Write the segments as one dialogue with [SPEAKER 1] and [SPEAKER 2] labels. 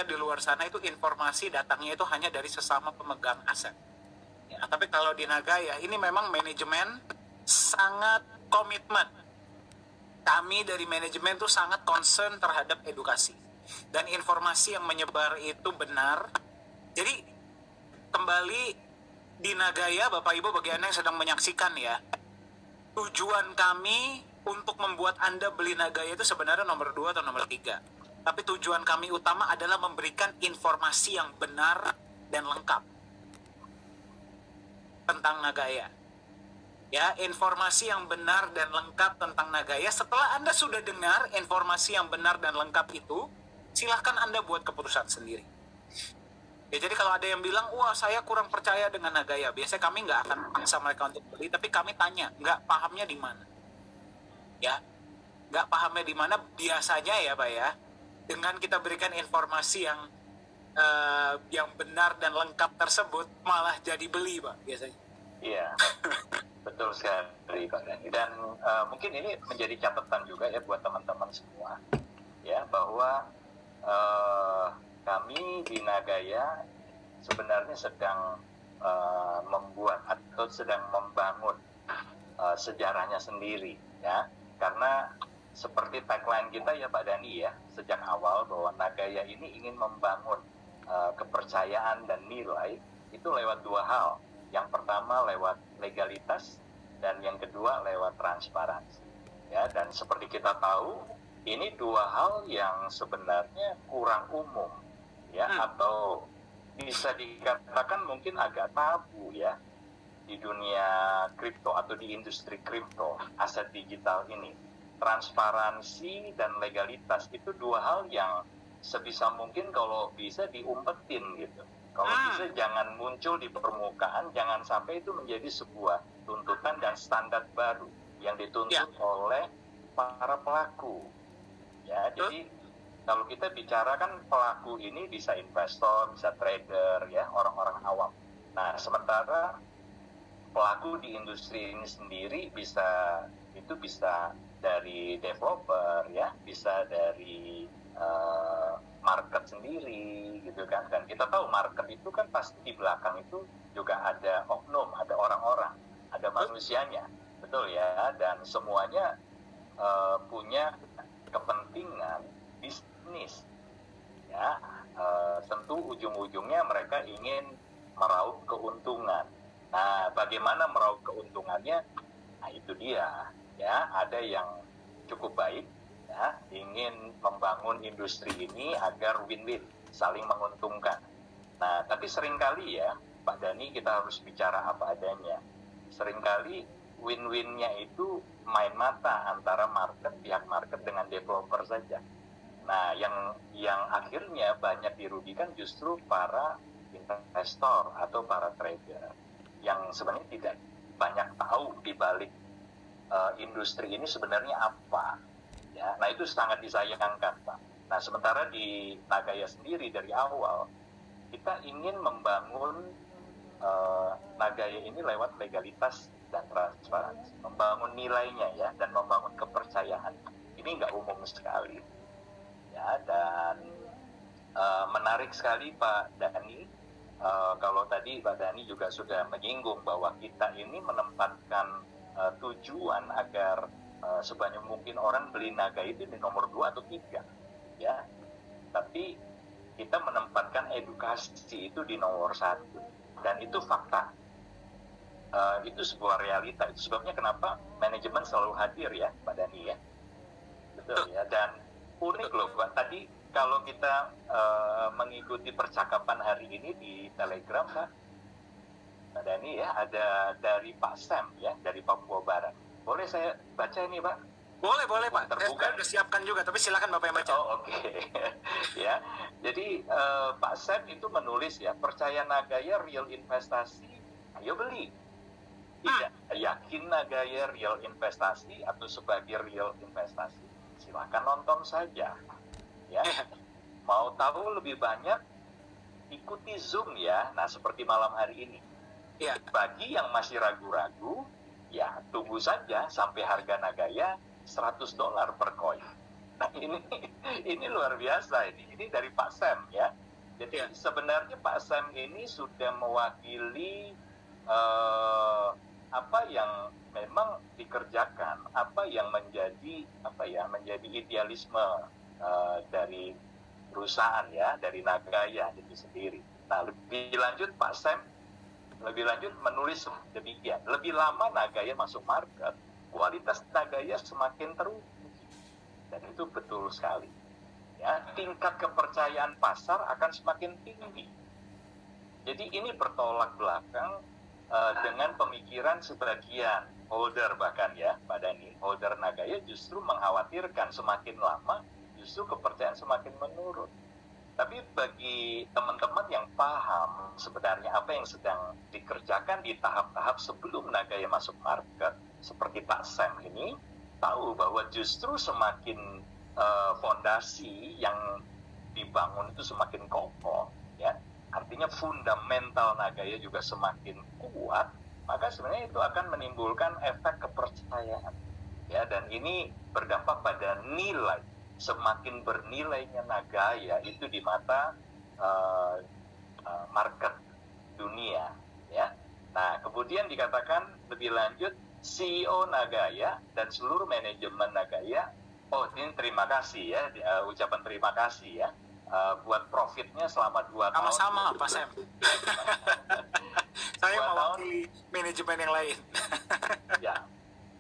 [SPEAKER 1] di luar sana itu informasi datangnya itu hanya dari sesama pemegang aset. Ya, tapi kalau di Nagaya ini memang manajemen sangat komitmen. Kami dari manajemen tuh sangat concern terhadap edukasi dan informasi yang menyebar itu benar. Jadi kembali di Nagaya, Bapak Ibu bagi Anda yang sedang menyaksikan ya, tujuan kami untuk membuat Anda beli Nagaya itu sebenarnya nomor 2 atau nomor 3. Tapi tujuan kami utama adalah memberikan informasi yang benar dan lengkap tentang Nagaya. Ya, informasi yang benar dan lengkap tentang Nagaya. Setelah Anda sudah dengar informasi yang benar dan lengkap itu, silahkan Anda buat keputusan sendiri. Ya, jadi kalau ada yang bilang, wah saya kurang percaya dengan Nagaya, biasanya kami nggak akan paksa mereka untuk beli, tapi kami tanya, nggak pahamnya di mana? Ya, nggak pahamnya di mana biasanya ya Pak ya, dengan kita berikan informasi yang benar dan lengkap tersebut, malah jadi beli Pak biasanya.
[SPEAKER 2] Iya, betul sekali Pak Dhani. Dan mungkin ini menjadi catatan juga ya buat teman-teman semua, ya bahwa kami di Nagaya sebenarnya sedang membuat atau sedang membangun sejarahnya sendiri, ya. Karena seperti tagline kita ya Pak Dhani ya, sejak awal bahwa Nagaya ini ingin membangun kepercayaan dan nilai itu lewat 2 hal. Yang pertama lewat legalitas dan yang kedua lewat transparansi. Ya, dan seperti kita tahu, ini 2 hal yang sebenarnya kurang umum ya, atau bisa dikatakan mungkin agak tabu ya di dunia kripto atau di industri kripto, aset digital ini. Transparansi dan legalitas itu 2 hal yang sebisa mungkin kalau bisa diumpetin gitu. Kalau bisa jangan muncul di permukaan, jangan sampai itu menjadi sebuah tuntutan dan standar baru yang dituntut oleh para pelaku. Ya, jadi kalau kita bicara kan pelaku ini bisa investor, bisa trader ya, orang-orang awam. Nah, sementara pelaku di industri ini sendiri bisa dari developer ya, bisa dari market sendiri gitu kan. Dan kita tahu market itu kan pasti di belakang itu juga ada oknum, ada orang-orang, ada manusianya, betul ya. Dan semuanya punya kepentingan bisnis ya. Tentu ujung-ujungnya mereka ingin meraup keuntungan. Nah, bagaimana meraup keuntungannya? Nah, itu dia ya. Ada yang cukup baik ya, ingin membangun industri ini agar win-win, saling menguntungkan. Nah, tapi seringkali ya Pak Dhani, kita harus bicara apa adanya. Seringkali win-winnya itu main mata antara pihak market dengan developer saja. Nah, yang akhirnya banyak dirugikan justru para investor atau para trader yang sebenarnya tidak banyak tahu di balik industri ini sebenarnya apa. Ya, nah itu sangat disayangkan Pak. Nah, sementara di Nagaya sendiri dari awal kita ingin membangun Nagaya ini lewat legalitas dan transparansi, membangun nilainya ya, dan membangun kepercayaan. Ini nggak umum sekali ya. Dan menarik sekali Pak Dhani, kalau tadi Pak Dhani juga sudah menyinggung bahwa kita ini menempatkan tujuan agar sebanyak mungkin orang beli Nagaya itu di nomor 2 atau 3 ya. Tapi kita menempatkan edukasi itu di nomor 1, dan itu fakta. Itu sebuah realita. Itu sebabnya kenapa manajemen selalu hadir ya Pak Dhani ya. Betul ya. Dan unik loh Pak, tadi kalau kita mengikuti percakapan hari ini di Telegram Pak Dhani ya, ada dari Pak Sam ya, dari Papua Barat. Boleh saya baca ini Pak?
[SPEAKER 1] Boleh Pak.
[SPEAKER 2] Terbuka.
[SPEAKER 1] Saya sudah siapkan juga, tapi silakan Bapak yang baca.
[SPEAKER 2] Oh, oke. Ya, jadi Pak Sam itu menulis ya, percaya Nagaya real investasi, ayo beli. Tidak yakin Nagaya real investasi atau sebagai real investasi, silakan nonton saja. Ya, mau tahu lebih banyak, ikuti Zoom ya. Nah, seperti malam hari ini. Ya. Bagi yang masih ragu-ragu, ya tunggu saja sampai harga Nagaya $100 per koin. Nah, ini luar biasa ini dari Pak Sam ya. Jadi sebenarnya Pak Sam ini sudah mewakili apa yang memang dikerjakan, apa yang menjadi idealisme dari perusahaan ya, dari Nagaya itu sendiri. Nah, lebih lanjut Pak Sam menulis demikian. Lebih lama Nagaya masuk market, kualitas Nagaya semakin teruji. Dan itu betul sekali. Ya, tingkat kepercayaan pasar akan semakin tinggi. Jadi ini bertolak belakang dengan pemikiran sebagian holder bahkan ya, Pak Dhani, holder Nagaya justru mengkhawatirkan semakin lama justru kepercayaan semakin menurun. Tapi bagi teman-teman yang paham sebenarnya apa yang sedang dikerjakan di tahap-tahap sebelum Nagaya masuk market, seperti Pak Sam ini, tahu bahwa justru semakin fondasi yang dibangun itu semakin kokoh, ya, artinya fundamental Nagaya juga semakin kuat, maka sebenarnya itu akan menimbulkan efek kepercayaan, ya, dan ini berdampak pada nilai. Semakin bernilainya Nagaya itu di mata market dunia, ya. Nah, kemudian dikatakan lebih lanjut, CEO Nagaya dan seluruh manajemen Nagaya, ini terima kasih ya, ucapan terima kasih ya, buat profitnya selama 2 tahun.
[SPEAKER 1] Sama-sama Pak Sam. Saya mewakili manajemen yang lain.
[SPEAKER 2] Ya,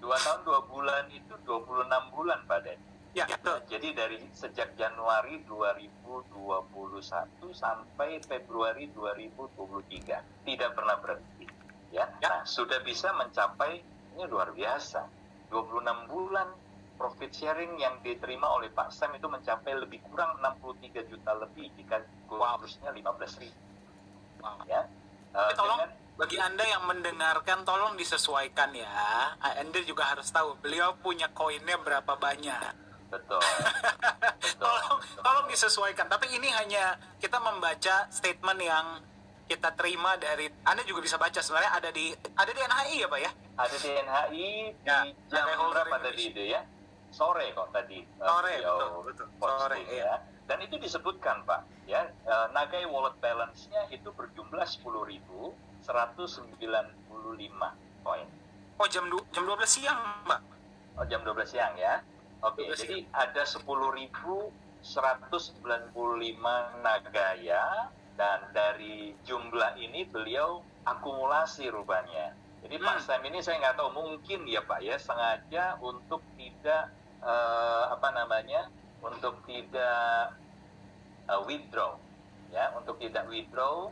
[SPEAKER 2] 2 tahun 2 bulan itu 26 bulan Pak Den.
[SPEAKER 1] Ya, betul.
[SPEAKER 2] Jadi dari sejak Januari 2021 sampai Februari 2023 tidak pernah berhenti. Ya. Nah, sudah bisa mencapai, ini luar biasa, 26 bulan profit sharing yang diterima oleh Pak Sam itu mencapai lebih kurang 63 juta lebih jika harusnya 15.000. Ya.
[SPEAKER 1] Tapi tolong bagi Anda yang mendengarkan, tolong disesuaikan ya. Anda juga harus tahu beliau punya koinnya berapa banyak.
[SPEAKER 2] Betul.
[SPEAKER 1] Tolong disesuaikan. Tapi ini hanya kita membaca statement yang kita terima dari, Anda juga bisa baca sebenarnya ada di NHI ya Pak ya?
[SPEAKER 2] Ada di NHI ya, di jam berapa tadi itu ya? Sore kok tadi.
[SPEAKER 1] Sore, betul. Sore ya.
[SPEAKER 2] Dan itu disebutkan Pak ya, Nagaya wallet balance-nya itu berjumlah 10.195 koin.
[SPEAKER 1] Oh, jam 12 siang Pak?
[SPEAKER 2] Oh, jam 12 siang ya. Oke, jadi ada 10.195 Nagaya, dan dari jumlah ini beliau akumulasi rupanya. Jadi Pak Sam ini saya nggak tahu, mungkin ya Pak ya sengaja untuk tidak untuk tidak withdraw ya, untuk tidak withdraw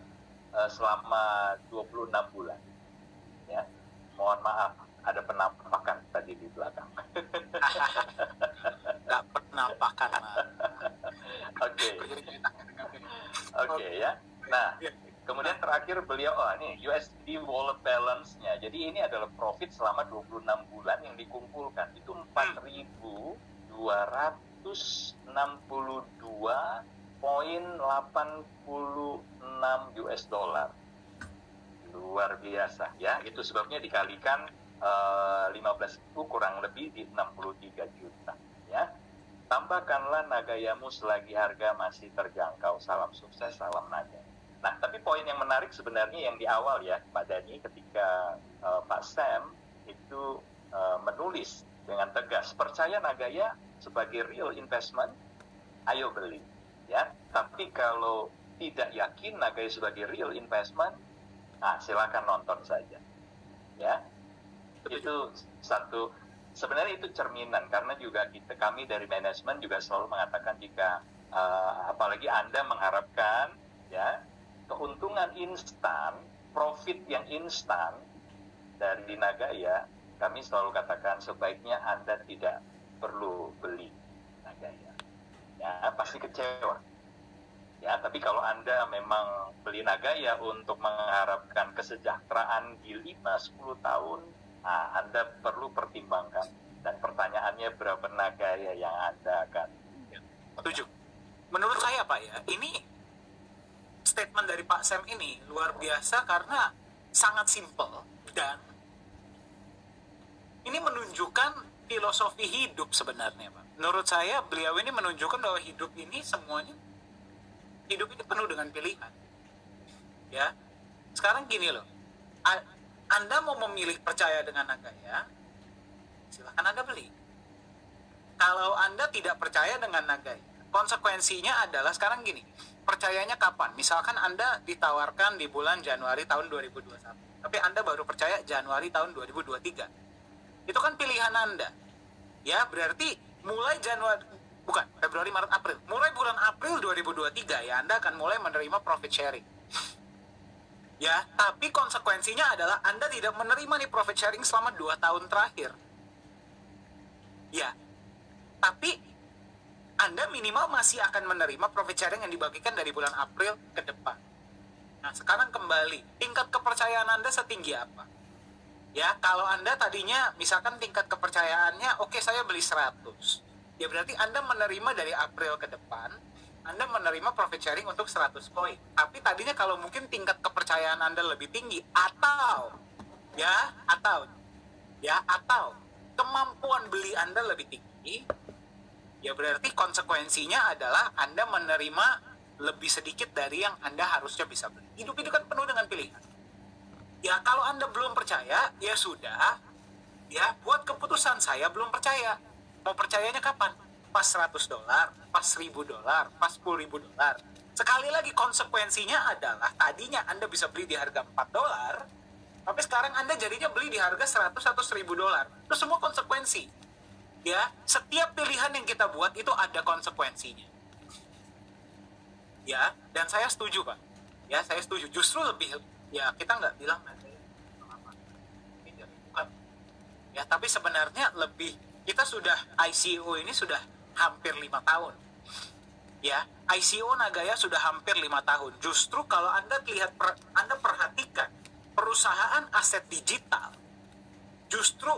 [SPEAKER 2] selama 26 bulan ya. Mohon maaf ada penampakan tadi di belakang.
[SPEAKER 1] Nggak penampakan.
[SPEAKER 2] Oke ya. Nah, kemudian terakhir beliau, ini USD wallet balance-nya. Jadi ini adalah profit selama 26 bulan yang dikumpulkan. Itu 4.262,86 US dollar. Luar biasa ya. Itu sebabnya dikalikan 15.000 kurang lebih di 63 juta ya. Tambahkanlah Nagayamu selagi harga masih terjangkau. Salam sukses, salam Nagaya. Nah, tapi poin yang menarik sebenarnya yang di awal ya Pak Dhani, ketika Pak Sam itu menulis dengan tegas, percaya Nagaya sebagai real investment, ayo beli ya. Tapi kalau tidak yakin Nagaya sebagai real investment, silakan nonton saja ya. Itu satu, sebenarnya itu cerminan, karena juga kami dari manajemen juga selalu mengatakan jika apalagi Anda mengharapkan ya keuntungan instan, profit yang instan dari Nagaya, kami selalu katakan sebaiknya Anda tidak perlu beli Nagaya ya, pasti kecewa ya. Tapi kalau Anda memang beli Nagaya untuk mengharapkan kesejahteraan di 5-10 tahun, Anda perlu pertimbangkan. Dan pertanyaannya berapa Nagaya yang Anda akan.
[SPEAKER 1] Setuju. Menurut saya Pak ya, ini statement dari Pak Sam ini luar biasa karena sangat simpel, dan ini menunjukkan filosofi hidup sebenarnya Pak. menurut saya beliau ini menunjukkan bahwa hidup ini penuh dengan pilihan. Ya, sekarang gini loh, Anda mau memilih percaya dengan Nagaya, silahkan Anda beli. Kalau Anda tidak percaya dengan Nagaya, konsekuensinya adalah sekarang gini, percayanya kapan? Misalkan Anda ditawarkan di bulan Januari tahun 2021, tapi Anda baru percaya Januari tahun 2023. Itu kan pilihan Anda. Ya, berarti mulai Februari, Maret, April. Mulai bulan April 2023 ya Anda akan mulai menerima profit sharing. Ya, tapi konsekuensinya adalah Anda tidak menerima nih profit sharing selama 2 tahun terakhir. Ya, tapi Anda minimal masih akan menerima profit sharing yang dibagikan dari bulan April ke depan. Nah, sekarang kembali, tingkat kepercayaan Anda setinggi apa? Ya, kalau Anda tadinya misalkan tingkat kepercayaannya, oke, saya beli 100. Ya berarti Anda menerima dari April ke depan, Anda menerima profit sharing untuk 100 koin. Tapi tadinya kalau mungkin tingkat kepercayaan Anda lebih tinggi, atau kemampuan beli Anda lebih tinggi, ya berarti konsekuensinya adalah Anda menerima lebih sedikit dari yang Anda harusnya bisa beli. Hidup itu kan penuh dengan pilihan. Ya, kalau Anda belum percaya, ya sudah. Ya, buat keputusan, saya belum percaya. Mau percayanya kapan? Pas $100, pas $1.000, pas $10.000. Sekali lagi, konsekuensinya adalah tadinya Anda bisa beli di harga $4, tapi sekarang Anda jadinya beli di harga $100 atau $1.000. Itu semua konsekuensi. Ya, setiap pilihan yang kita buat itu ada konsekuensinya. Ya, dan saya setuju, Pak. Ya, saya setuju. Justru lebih, ya kita nggak bilang nanti bukan. Ya, tapi sebenarnya lebih, kita sudah ICO ini sudah hampir 5 tahun. Ya, ICO Nagaya sudah hampir 5 tahun. Justru kalau Anda Anda perhatikan perusahaan aset digital, justru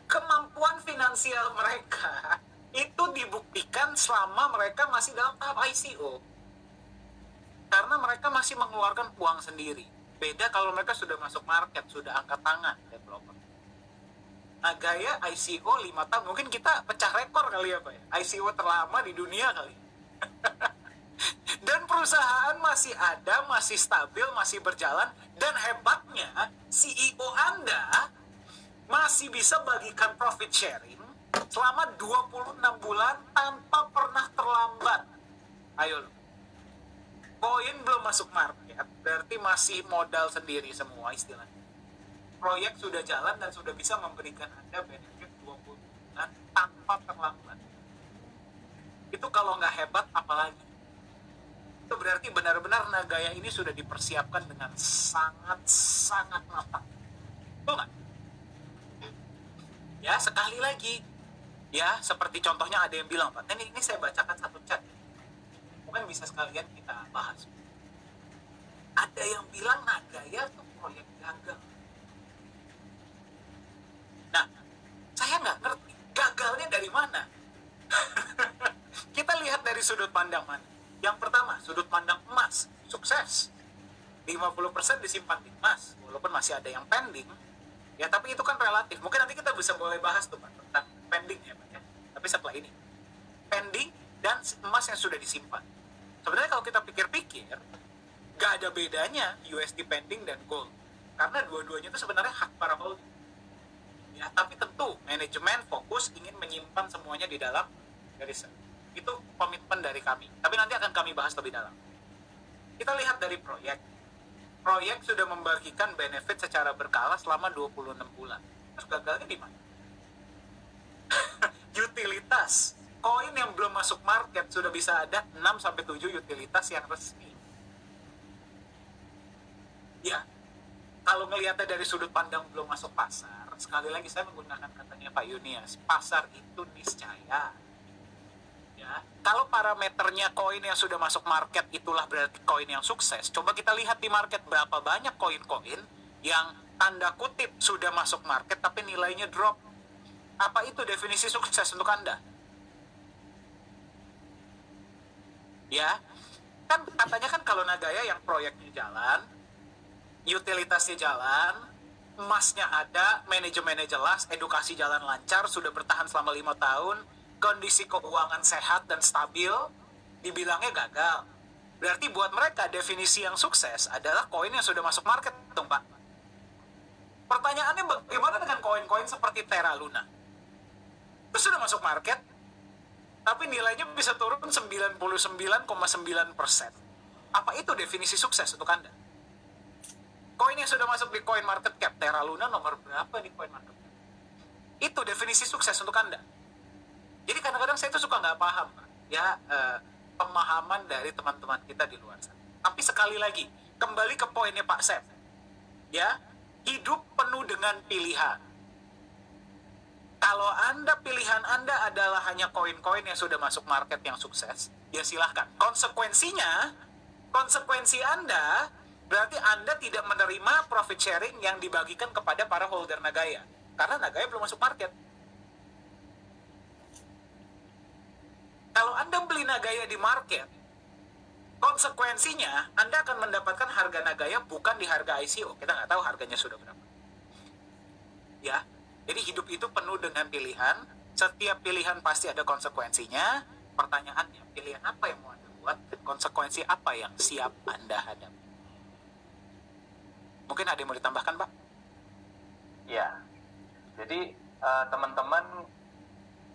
[SPEAKER 1] kemampuan finansial mereka itu dibuktikan selama mereka masih dalam tahap ICO. Karena mereka masih mengeluarkan uang sendiri. Beda kalau mereka sudah masuk market, sudah angkat tangan developer. Nagaya ICO 5 tahun, mungkin kita pecah rekor kali ya Pak ya. ICO terlama di dunia kali. Dan perusahaan masih ada, masih stabil, masih berjalan. Dan hebatnya CEO Anda masih bisa bagikan profit sharing selama 26 bulan tanpa pernah terlambat. Ayo loh. Koin belum masuk market, berarti masih modal sendiri semua istilahnya. Proyek sudah jalan dan sudah bisa memberikan Anda benefit 20 bulan tanpa terlambat. Itu kalau nggak hebat, apalagi? Itu berarti benar-benar Nagaya ini sudah dipersiapkan dengan sangat-sangat matang. Betul nggak? Ya, sekali lagi. Ya, seperti contohnya ada yang bilang, Pak, ini saya bacakan satu chat. Mungkin bisa sekalian kita bahas. Ada yang bilang Nagaya tuh proyek gagal. Nah, saya nggak ngerti gagalnya dari mana. Kita lihat dari sudut pandang mana. Yang pertama, sudut pandang emas, sukses. 50% disimpan di emas, walaupun masih ada yang pending. Ya, tapi itu kan relatif. Mungkin nanti kita bisa mulai bahas tuh Pak, tentang pending ya Pak ya. Tapi setelah ini, pending dan emas yang sudah disimpan. Sebenarnya kalau kita pikir-pikir, gak ada bedanya USD pending dan gold. Karena dua-duanya itu sebenarnya hak para holding. Ya, tapi tentu manajemen fokus ingin menyimpan semuanya di dalam garis. Itu komitmen dari kami. Tapi nanti akan kami bahas lebih dalam. Kita lihat dari proyek. Proyek sudah membagikan benefit secara berkala selama 26 bulan. Terus gagalnya di mana? Utilitas. Koin yang belum masuk market sudah bisa ada 6-7 utilitas yang resmi. Ya, kalau ngelihatnya dari sudut pandang belum masuk pasar, sekali lagi saya menggunakan katanya Pak Yunias, pasar itu niscaya. Ya, kalau parameternya koin yang sudah masuk market itulah berarti koin yang sukses. Coba kita lihat di market berapa banyak koin-koin yang tanda kutip sudah masuk market tapi nilainya drop. Apa itu definisi sukses untuk Anda? Ya, kan katanya kan kalau Nagaya yang proyeknya jalan, utilitasnya jalan, emasnya ada, manajemennya jelas, edukasi jalan lancar, sudah bertahan selama 5 tahun, kondisi keuangan sehat dan stabil, dibilangnya gagal. Berarti buat mereka definisi yang sukses adalah koin yang sudah masuk market dong, Pak. Pertanyaannya bagaimana dengan koin-koin seperti Terra Luna? Itu sudah masuk market, tapi nilainya bisa turun 99,9%. Apa itu definisi sukses untuk Anda? Koin yang sudah masuk di coin market cap, Terra Luna nomor berapa di coin market cap? Itu definisi sukses untuk Anda. Jadi kadang-kadang saya itu suka nggak paham, Pak. Ya, pemahaman dari teman-teman kita di luar sana. Tapi sekali lagi, kembali ke poinnya Pak Sep. Ya, hidup penuh dengan pilihan. Kalau pilihan Anda adalah hanya koin-koin yang sudah masuk market yang sukses, ya silahkan. Konsekuensi Anda berarti Anda tidak menerima profit sharing yang dibagikan kepada para holder Nagaya. Karena Nagaya belum masuk market. Kalau Anda beli Nagaya di market, konsekuensinya Anda akan mendapatkan harga Nagaya bukan di harga ICO. Kita nggak tahu harganya sudah berapa. Ya, jadi hidup itu penuh dengan pilihan. Setiap pilihan pasti ada konsekuensinya. Pertanyaannya, pilihan apa yang mau Anda buat? Konsekuensi apa yang siap Anda hadapi? Mungkin ada yang mau ditambahkan, Pak?
[SPEAKER 2] Ya, jadi teman-teman,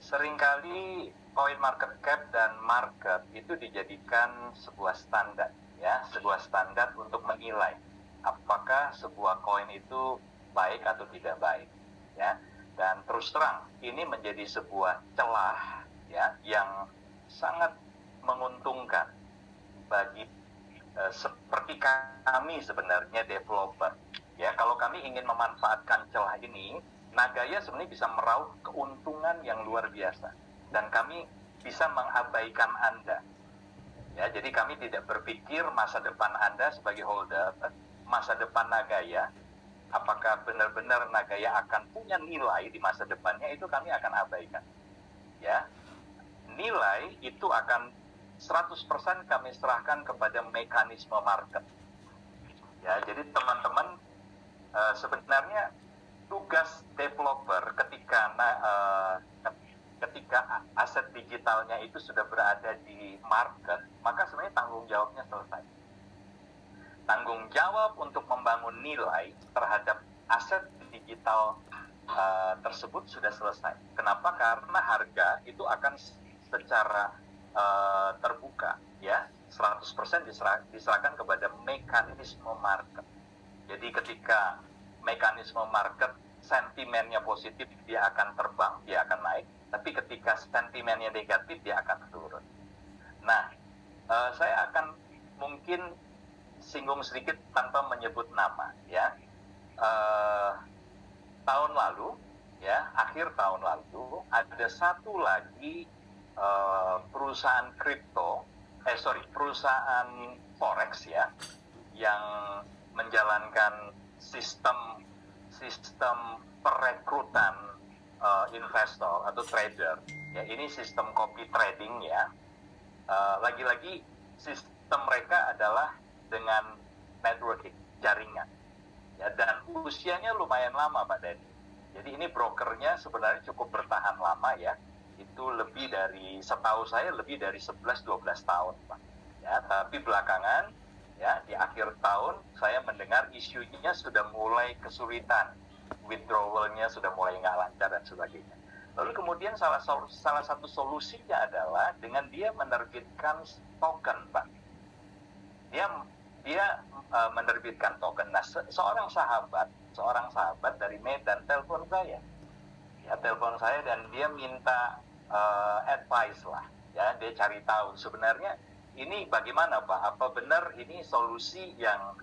[SPEAKER 2] seringkali coin market cap dan market itu dijadikan sebuah standar, ya, sebuah standar untuk menilai apakah sebuah koin itu baik atau tidak baik, ya. Dan terus terang ini menjadi sebuah celah, ya, yang sangat menguntungkan bagi seperti kami sebenarnya developer, ya. Kalau kami ingin memanfaatkan celah ini, Nagaya sebenarnya bisa meraup keuntungan yang luar biasa, dan kami bisa mengabaikan Anda, ya. Jadi kami tidak berpikir masa depan Anda sebagai holder, masa depan Nagaya, apakah benar-benar Nagaya akan punya nilai di masa depannya, itu kami akan abaikan, ya. Nilai itu akan 100% kami serahkan kepada mekanisme market, ya. Jadi teman-teman, sebenarnya tugas developer ketika aset digitalnya itu sudah berada di market, maka sebenarnya tanggung jawabnya selesai. Tanggung jawab untuk membangun nilai terhadap aset digital tersebut sudah selesai. Kenapa? Karena harga itu akan secara terbuka, ya, 100% diserahkan kepada mekanisme market. Jadi ketika mekanisme market sentimennya positif, dia akan terbang, dia akan naik. Tapi ketika sentimennya negatif, dia akan turun. Nah, saya akan mungkin singgung sedikit tanpa menyebut nama, ya. Tahun lalu, ya, akhir tahun lalu, ada satu lagi perusahaan forex, ya, yang menjalankan sistem perekrutan investor atau trader, ya. Ini sistem copy trading, ya. Lagi-lagi sistem mereka adalah dengan networking, jaringan, ya, dan usianya lumayan lama, Pak Denny. Jadi ini brokernya sebenarnya cukup bertahan lama, ya. Itu lebih dari, setahu saya lebih dari 11-12 tahun, Pak, ya. Tapi belakangan, ya, di akhir tahun saya mendengar isunya sudah mulai kesulitan, withdrawalnya sudah mulai nggak lancar dan sebagainya. Lalu kemudian salah satu solusinya adalah dengan dia menerbitkan token, Pak. Dia menerbitkan token. Nah, seorang sahabat dari Medan telepon saya, ya, dan dia minta advice lah, ya. Dia cari tahu sebenarnya ini bagaimana, Pak? Apa benar ini solusi yang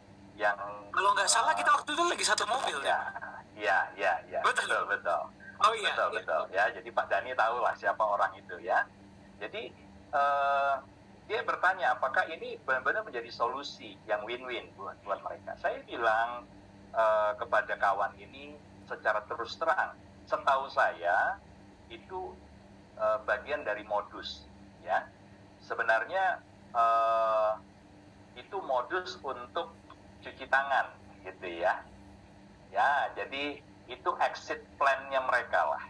[SPEAKER 1] kalau nggak salah kita waktu itu lagi satu mobil,
[SPEAKER 2] ya. Betul.
[SPEAKER 1] Oh iya.
[SPEAKER 2] Betul. Ya, jadi Pak Dhani tahu lah siapa orang itu, ya. Jadi dia bertanya apakah ini benar-benar menjadi solusi yang win-win buat mereka. Saya bilang kepada kawan ini secara terus terang, setahu saya itu bagian dari modus, ya. Sebenarnya itu modus untuk cuci tangan, gitu, ya. Ya, jadi itu exit plan-nya mereka lah.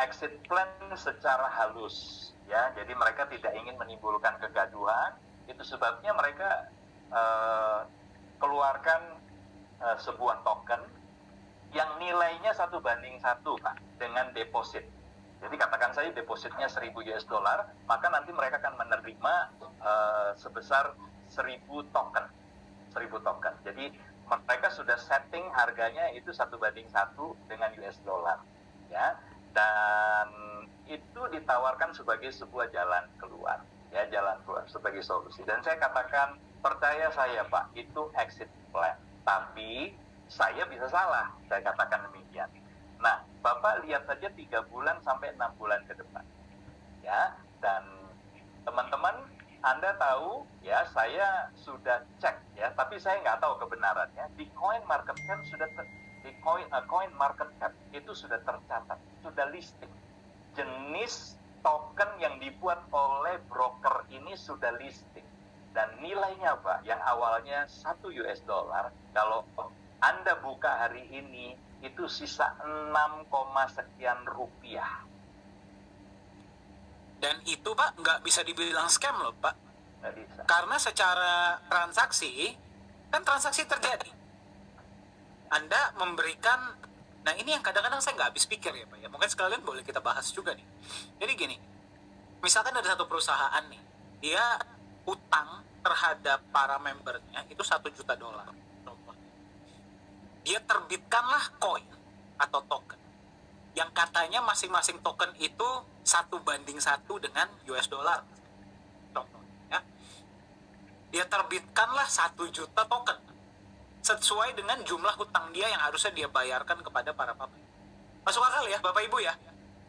[SPEAKER 2] exit plan secara halus, ya. Jadi mereka tidak ingin menimbulkan kegaduhan. Itu sebabnya mereka keluarkan sebuah token yang nilainya 1:1, Pak, dengan deposit. Jadi katakan saya depositnya 1.000 US dollar, maka nanti mereka akan menerima sebesar 1.000 token. 1.000 token. Jadi mereka sudah setting harganya itu 1:1 dengan US dollar, ya. Dan itu ditawarkan sebagai sebuah jalan keluar, ya, jalan keluar sebagai solusi. Dan saya katakan, percaya saya, Pak, itu exit plan. Tapi saya bisa salah, saya katakan demikian. Nah, Bapak lihat saja 3 bulan sampai 6 bulan ke depan, ya. Dan teman-teman, Anda tahu, ya, saya sudah cek, ya, tapi saya nggak tahu kebenarannya. Di Coin Market Cap Coin Market Cap itu sudah tercatat, sudah listing. Jenis token yang dibuat oleh broker ini sudah listing. Dan nilainya, Pak, yang awalnya 1 US dollar, kalau Anda buka hari ini, itu sisa 6, sekian rupiah.
[SPEAKER 1] Dan itu, Pak, nggak bisa dibilang scam loh, Pak.
[SPEAKER 2] Nggak bisa.
[SPEAKER 1] Karena secara transaksi, kan transaksi terjadi. Anda memberikan, nah ini yang kadang-kadang saya nggak habis pikir ya, Pak, ya. Mungkin sekalian boleh kita bahas juga nih. Jadi gini, misalkan ada satu perusahaan nih, dia utang terhadap para membernya itu 1 juta dolar. Dia terbitkanlah koin atau token yang katanya masing-masing token itu 1:1 dengan US dollar. Contohnya, dia terbitkanlah 1 juta token sesuai dengan jumlah hutang dia yang harusnya dia bayarkan kepada para pabrik. Masuk akal ya, Bapak Ibu ya?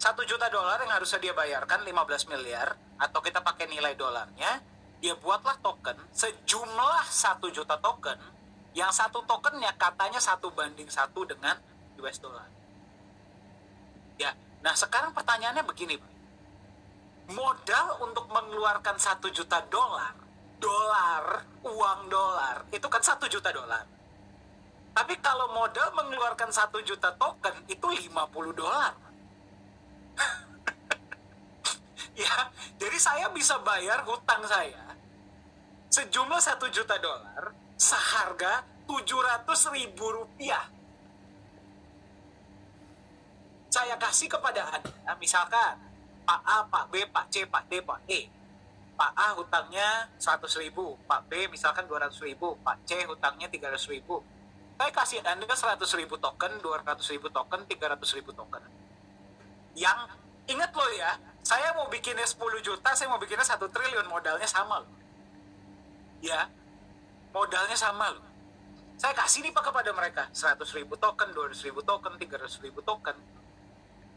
[SPEAKER 1] 1 juta dolar yang harusnya dia bayarkan 15 miliar, atau kita pakai nilai dolarnya, dia buatlah token sejumlah 1 juta token, yang satu tokennya katanya 1:1 dengan US dollar. Ya, nah sekarang pertanyaannya begini, Pak. Modal untuk mengeluarkan 1 juta dolar, uang dolar, itu kan 1 juta dolar. Tapi kalau modal mengeluarkan 1 juta token, itu 50 dolar. Ya, jadi saya bisa bayar hutang saya sejumlah 1 juta dolar, seharga 700.000 rupiah. Saya kasih kepada Anda, misalkan Pak A, Pak B, Pak C, Pak D, Pak E. Pak A hutangnya 100.000, Pak B misalkan 200.000, Pak C hutangnya 300.000. Saya kasih Anda 100.000 token, 200.000 token, 300.000 token. Yang, ingat loh ya, saya mau bikinnya 10 juta, saya mau bikinnya 1 triliun, modalnya sama loh. Ya, modalnya sama loh. Saya kasih nih, Pak, kepada mereka 100.000 token, 200.000 token, 300.000 token.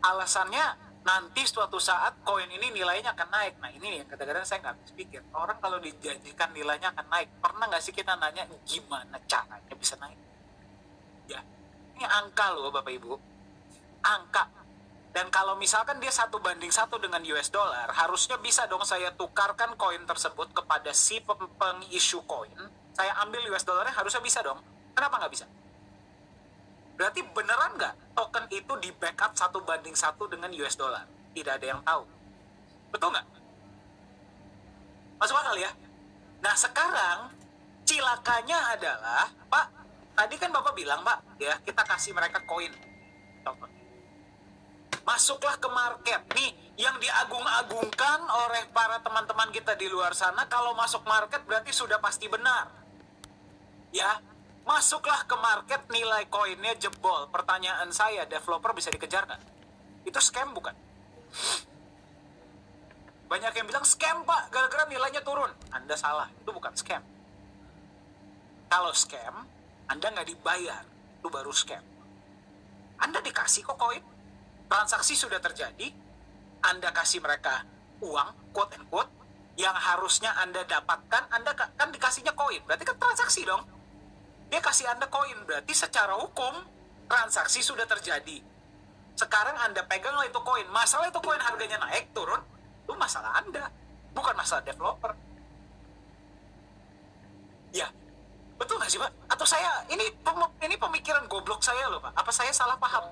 [SPEAKER 1] Alasannya nanti suatu saat koin ini nilainya akan naik. Nah ini yang kadang-kadang saya nggak habis pikir. Orang kalau dijanjikan nilainya akan naik, pernah nggak sih kita nanya gimana caranya bisa naik? Ya, ini angka loh Bapak Ibu, angka. Dan kalau misalkan dia 1:1 dengan US dollar, harusnya bisa dong saya tukarkan koin tersebut kepada si pengissue koin. Saya ambil US dollarnya, harusnya bisa dong. Kenapa nggak bisa? Berarti beneran nggak token itu di backup 1:1 dengan US dollar? Tidak ada yang tahu. Betul nggak? Masuk akal ya? Nah sekarang cilakanya adalah, Pak, tadi kan Bapak bilang, Pak, ya kita kasih mereka koin. Masuklah ke market. Nih, yang diagung-agungkan oleh para teman-teman kita di luar sana, kalau masuk market berarti sudah pasti benar. Ya, masuklah ke market, nilai koinnya jebol. Pertanyaan saya, developer bisa dikejar nggak? Itu scam bukan? Banyak yang bilang scam, Pak, gara-gara nilainya turun. Anda salah, itu bukan scam. Kalau scam, Anda nggak dibayar, itu baru scam. Anda dikasih kok koin, transaksi sudah terjadi, Anda kasih mereka uang, quote and quote, yang harusnya Anda dapatkan, Anda kan dikasihnya koin, berarti kan transaksi dong. Dia kasih Anda koin, berarti secara hukum transaksi sudah terjadi. Sekarang Anda peganglah itu koin. Masalah itu koin harganya naik, turun, itu masalah Anda, bukan masalah developer. Ya, betul nggak sih, Pak? Atau saya, ini pemikiran goblok saya loh, Pak. Apa saya salah paham?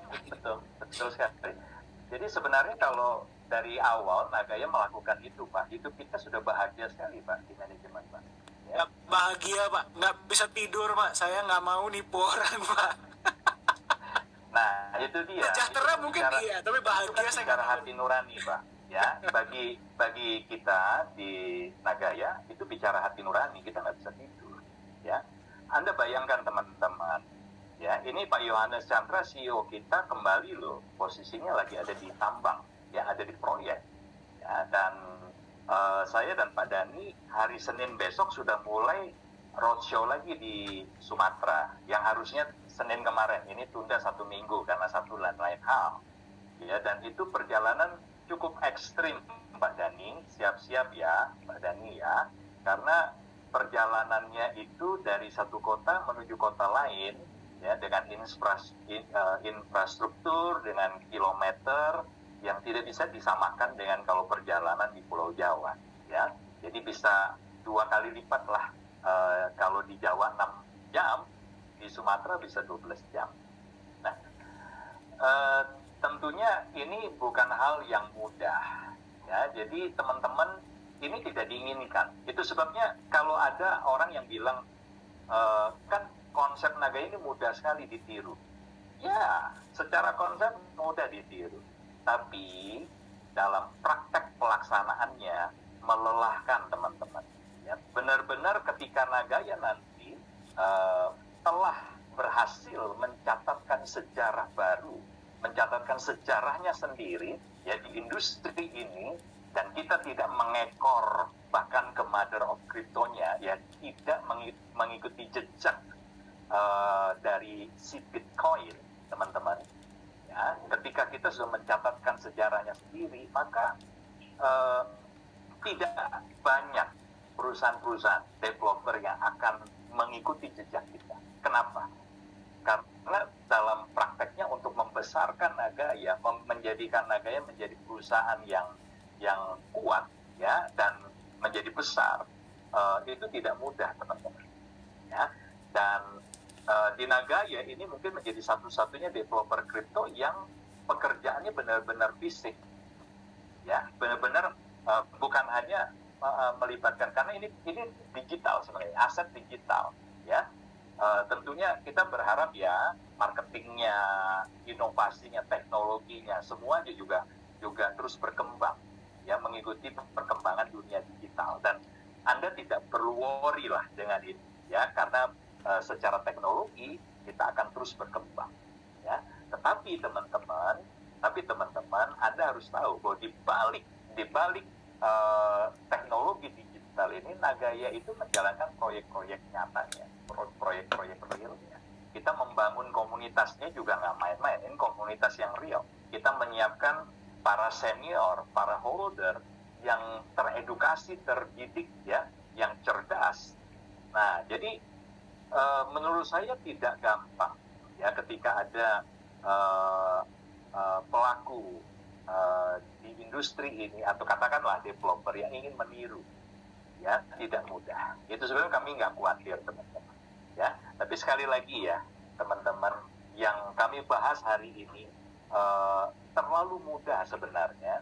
[SPEAKER 2] Betul sekali. Jadi sebenarnya kalau dari awal Nagaya melakukan itu, Pak, itu kita sudah bahagia sekali, Pak, di manajemen, Pak.
[SPEAKER 1] Ya. Bahagia, Pak. Nggak bisa tidur, Pak. Saya nggak mau nipu orang, Pak.
[SPEAKER 2] Nah, itu dia.
[SPEAKER 1] Sejahtera mungkin bicara, iya, tapi bahagia saya
[SPEAKER 2] bicara hati nurani, Pak. Ya, bagi kita di Nagaya itu bicara hati nurani, kita nggak bisa tidur. Ya, Anda bayangkan teman-teman. Ya, ini Pak Yohanes Chandra CEO kita kembali loh, posisinya lagi ada di tambang, ya, ada di proyek. Ya, dan saya dan Pak Dhani hari Senin besok sudah mulai roadshow lagi di Sumatera, yang harusnya Senin kemarin, ini tunda 1 minggu karena satu lain hal. Ya, dan itu perjalanan cukup ekstrim, Pak Dhani, siap-siap ya, Pak Dhani ya, karena perjalanannya itu dari satu kota menuju kota lain, ya, dengan infrastruktur, dengan kilometer yang tidak bisa disamakan dengan kalau perjalanan di Pulau Jawa, ya. Jadi bisa 2 kali lipat lah, kalau di Jawa 6 jam, di Sumatera bisa 12 jam. Nah, tentunya ini bukan hal yang mudah, ya. Jadi teman-teman, ini tidak diinginkan. Itu sebabnya kalau ada orang yang bilang, kan konsep Nagaya ini mudah sekali ditiru. Ya, secara konsep mudah ditiru. Tapi dalam praktek pelaksanaannya melelahkan teman-teman. Ya, benar-benar ketika Nagaya nanti telah berhasil mencatatkan sejarah baru, mencatatkan sejarahnya sendiri, ya, di industri ini, dan kita tidak mengekor bahkan ke mother of crypto-nya, ya, tidak mengikuti jejak dari si Bitcoin, teman-teman. Ya, ketika kita sudah mencatatkan sejarahnya sendiri, maka tidak banyak perusahaan-perusahaan developer yang akan mengikuti jejak kita. Kenapa? Karena dalam prakteknya untuk membesarkan Nagaya, menjadikan Nagaya menjadi perusahaan yang kuat, ya, dan menjadi besar, itu tidak mudah, teman-teman. Ya, dan di Nagaya ini mungkin menjadi satu-satunya developer kripto yang pekerjaannya benar-benar fisik, ya, benar-benar bukan hanya melibatkan, karena ini digital sebenarnya, aset digital, ya. Tentunya kita berharap ya marketingnya, inovasinya, teknologinya, semuanya juga terus berkembang, ya, mengikuti perkembangan dunia digital. Dan Anda tidak perlu worry lah dengan ini, ya, karena secara teknologi kita akan terus berkembang, ya. Tetapi teman-teman, Anda harus tahu bahwa di balik teknologi digital ini, Nagaya itu menjalankan proyek-proyek nyatanya, proyek-proyek realnya. Kita membangun komunitasnya juga nggak main-main, ini komunitas yang real. Kita menyiapkan para senior, para holder yang teredukasi, terdidik, ya, yang cerdas. Nah, jadi menurut saya tidak gampang, ya, ketika ada pelaku di industri ini, atau katakanlah developer yang ingin meniru, ya, tidak mudah. Itu sebenarnya kami nggak khawatir, teman-teman, ya. Tapi sekali lagi ya, teman-teman, yang kami bahas hari ini terlalu mudah sebenarnya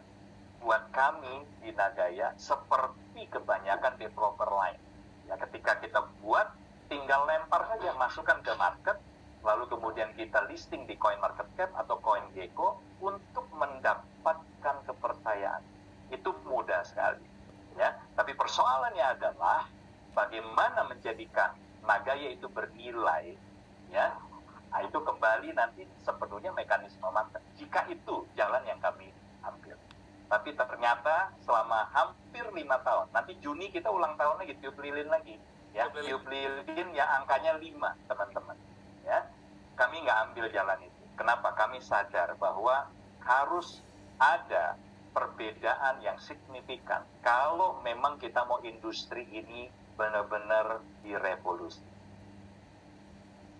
[SPEAKER 2] buat kami di Nagaya, seperti kebanyakan developer lain. Ya, ketika kita buat, tinggal lempar saja, masukkan ke market, lalu kemudian kita listing di CoinMarketCap atau CoinGecko untuk mendapatkan kepercayaan. Itu mudah sekali, ya. Tapi persoalannya adalah bagaimana menjadikan Nagaya itu bernilai, ya. Nah, itu kembali nanti sepenuhnya mekanisme market. Jika itu jalan yang kami ambil. Tapi ternyata selama hampir 5 tahun, nanti Juni kita ulang tahun lagi, tiup lilin lagi, ya, tiup lilin yang angkanya 5, teman-teman, ya. Kami nggak ambil jalan itu. Kenapa? Kami sadar bahwa harus ada perbedaan yang signifikan kalau memang kita mau industri ini benar-benar direvolusi.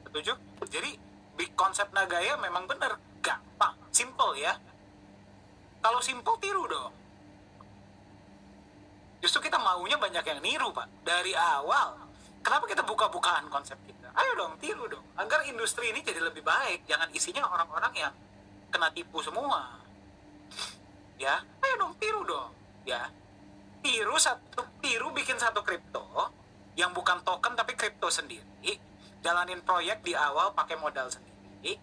[SPEAKER 1] Setuju? Jadi big konsep Nagaya memang benar gampang, simple, ya. Kalau simple, tiru dong. Justru kita maunya banyak yang niru, Pak, dari awal. Kenapa kita buka-bukaan konsep kita? Ayo dong, tiru dong, agar industri ini jadi lebih baik. Jangan isinya orang-orang yang kena tipu semua. Ya, ayo dong, tiru dong. Ya, tiru bikin satu kripto yang bukan token tapi kripto sendiri, jalanin proyek di awal pakai modal sendiri,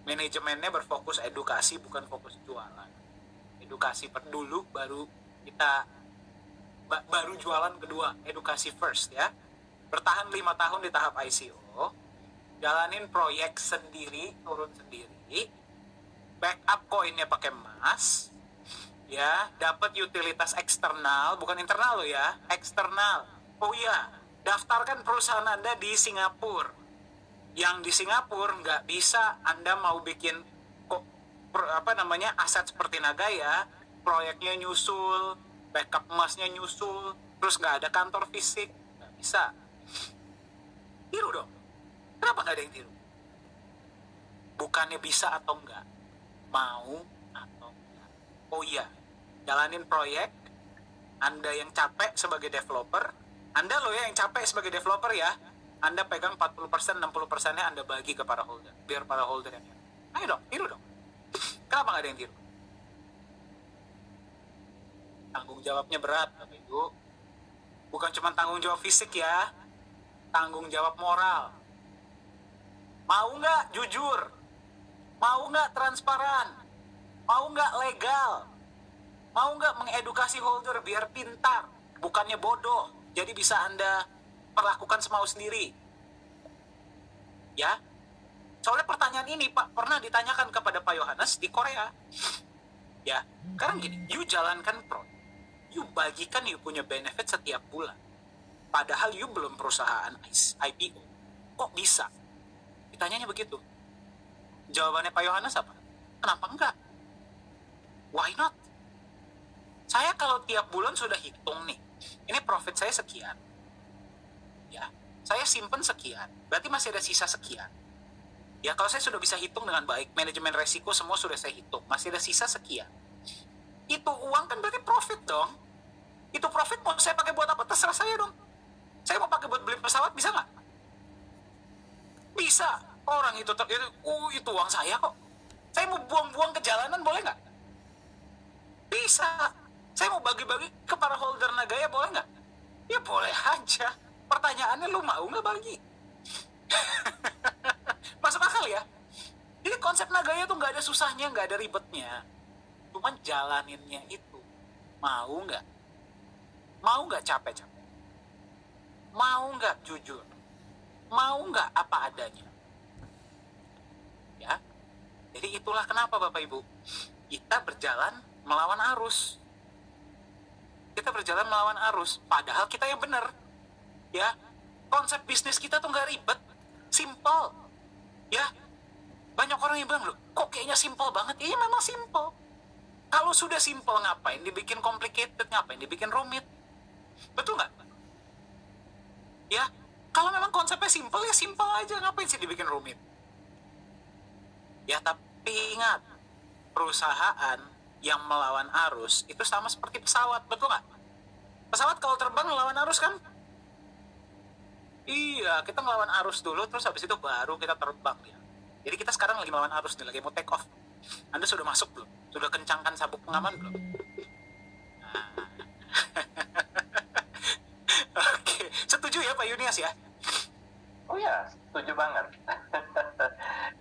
[SPEAKER 1] manajemennya berfokus edukasi bukan fokus jualan. Edukasi dulu baru kita baru jualan kedua, edukasi first ya. Bertahan 5 tahun di tahap ICO, jalanin proyek sendiri, turun sendiri, backup koinnya pakai emas, ya, dapat utilitas eksternal, bukan internal lo ya, eksternal. Oh iya, daftarkan perusahaan Anda di Singapura. Yang di Singapura nggak bisa Anda mau bikin aset seperti Nagaya, proyeknya nyusul, backup emasnya nyusul, terus nggak ada kantor fisik, nggak bisa. Tiru dong. Kenapa nggak ada yang tiru? Bukannya bisa atau enggak, mau atau enggak. Oh iya, jalanin proyek. Anda yang capek sebagai developer, Anda loh ya yang capek sebagai developer ya, Anda pegang 40%, 60%-nya Anda bagi ke para holder, biar para holder yang ayo dong, tiru dong. Kenapa nggak ada yang tiru? Tanggung jawabnya berat, Bapak Ibu. Bukan cuma tanggung jawab fisik ya, tanggung jawab moral. Mau nggak jujur? Mau nggak transparan? Mau nggak legal? Mau nggak mengedukasi holder biar pintar, bukannya bodoh, jadi bisa Anda perlakukan semau sendiri? Ya, soalnya pertanyaan ini Pak pernah ditanyakan kepada Pak Yohanes di Korea. Ya, sekarang gini, you jalankan proyek, you bagikan you punya benefit setiap bulan. Padahal you belum perusahaan IPO. Kok bisa? Ditanyanya begitu. Jawabannya Pak Yohanes apa? Kenapa enggak? Why not? Saya kalau tiap bulan sudah hitung nih, ini profit saya sekian. Ya, saya simpen sekian, berarti masih ada sisa sekian. Ya, kalau saya sudah bisa hitung dengan baik, manajemen resiko semua sudah saya hitung, masih ada sisa sekian. Itu uang kan berarti profit dong. Itu profit mau saya pakai buat apa? Terserah saya dong. Saya mau pakai buat beli pesawat, bisa nggak? Bisa. Orang itu uang saya kok. Saya mau buang-buang ke jalanan, boleh nggak? Bisa. Saya mau bagi-bagi ke para holder Nagaya, boleh nggak? Ya boleh aja. Pertanyaannya, lu mau nggak bagi? Masuk akal ya? Jadi konsep Nagaya tuh nggak ada susahnya, nggak ada ribetnya. Cuman jalaninnya itu. Mau nggak? Mau nggak capek-capek? Mau nggak jujur? Mau nggak apa adanya? Ya. Jadi itulah kenapa Bapak Ibu, kita berjalan melawan arus. Kita berjalan melawan arus, padahal kita yang benar. Ya, konsep bisnis kita tuh nggak ribet, simple. Ya, banyak orang yang bilang, loh, kok kayaknya simple banget? Iya, memang simple. Kalau sudah simple, ngapain dibikin complicated? Ngapain dibikin rumit? Betul nggak? Ya, kalau memang konsepnya simple, ya simple aja. Ngapain sih dibikin rumit? Ya, tapi ingat, perusahaan yang melawan arus itu sama seperti pesawat, betul nggak? Pesawat kalau terbang melawan arus kan? Iya, kita melawan arus dulu, terus habis itu baru kita terbang ya. Jadi kita sekarang lagi melawan arus nih, lagi mau take off. Anda sudah masuk belum? Sudah kencangkan sabuk pengaman belum? Nah. Oke, setuju ya Pak Yunias ya?
[SPEAKER 2] Oh ya, setuju banget.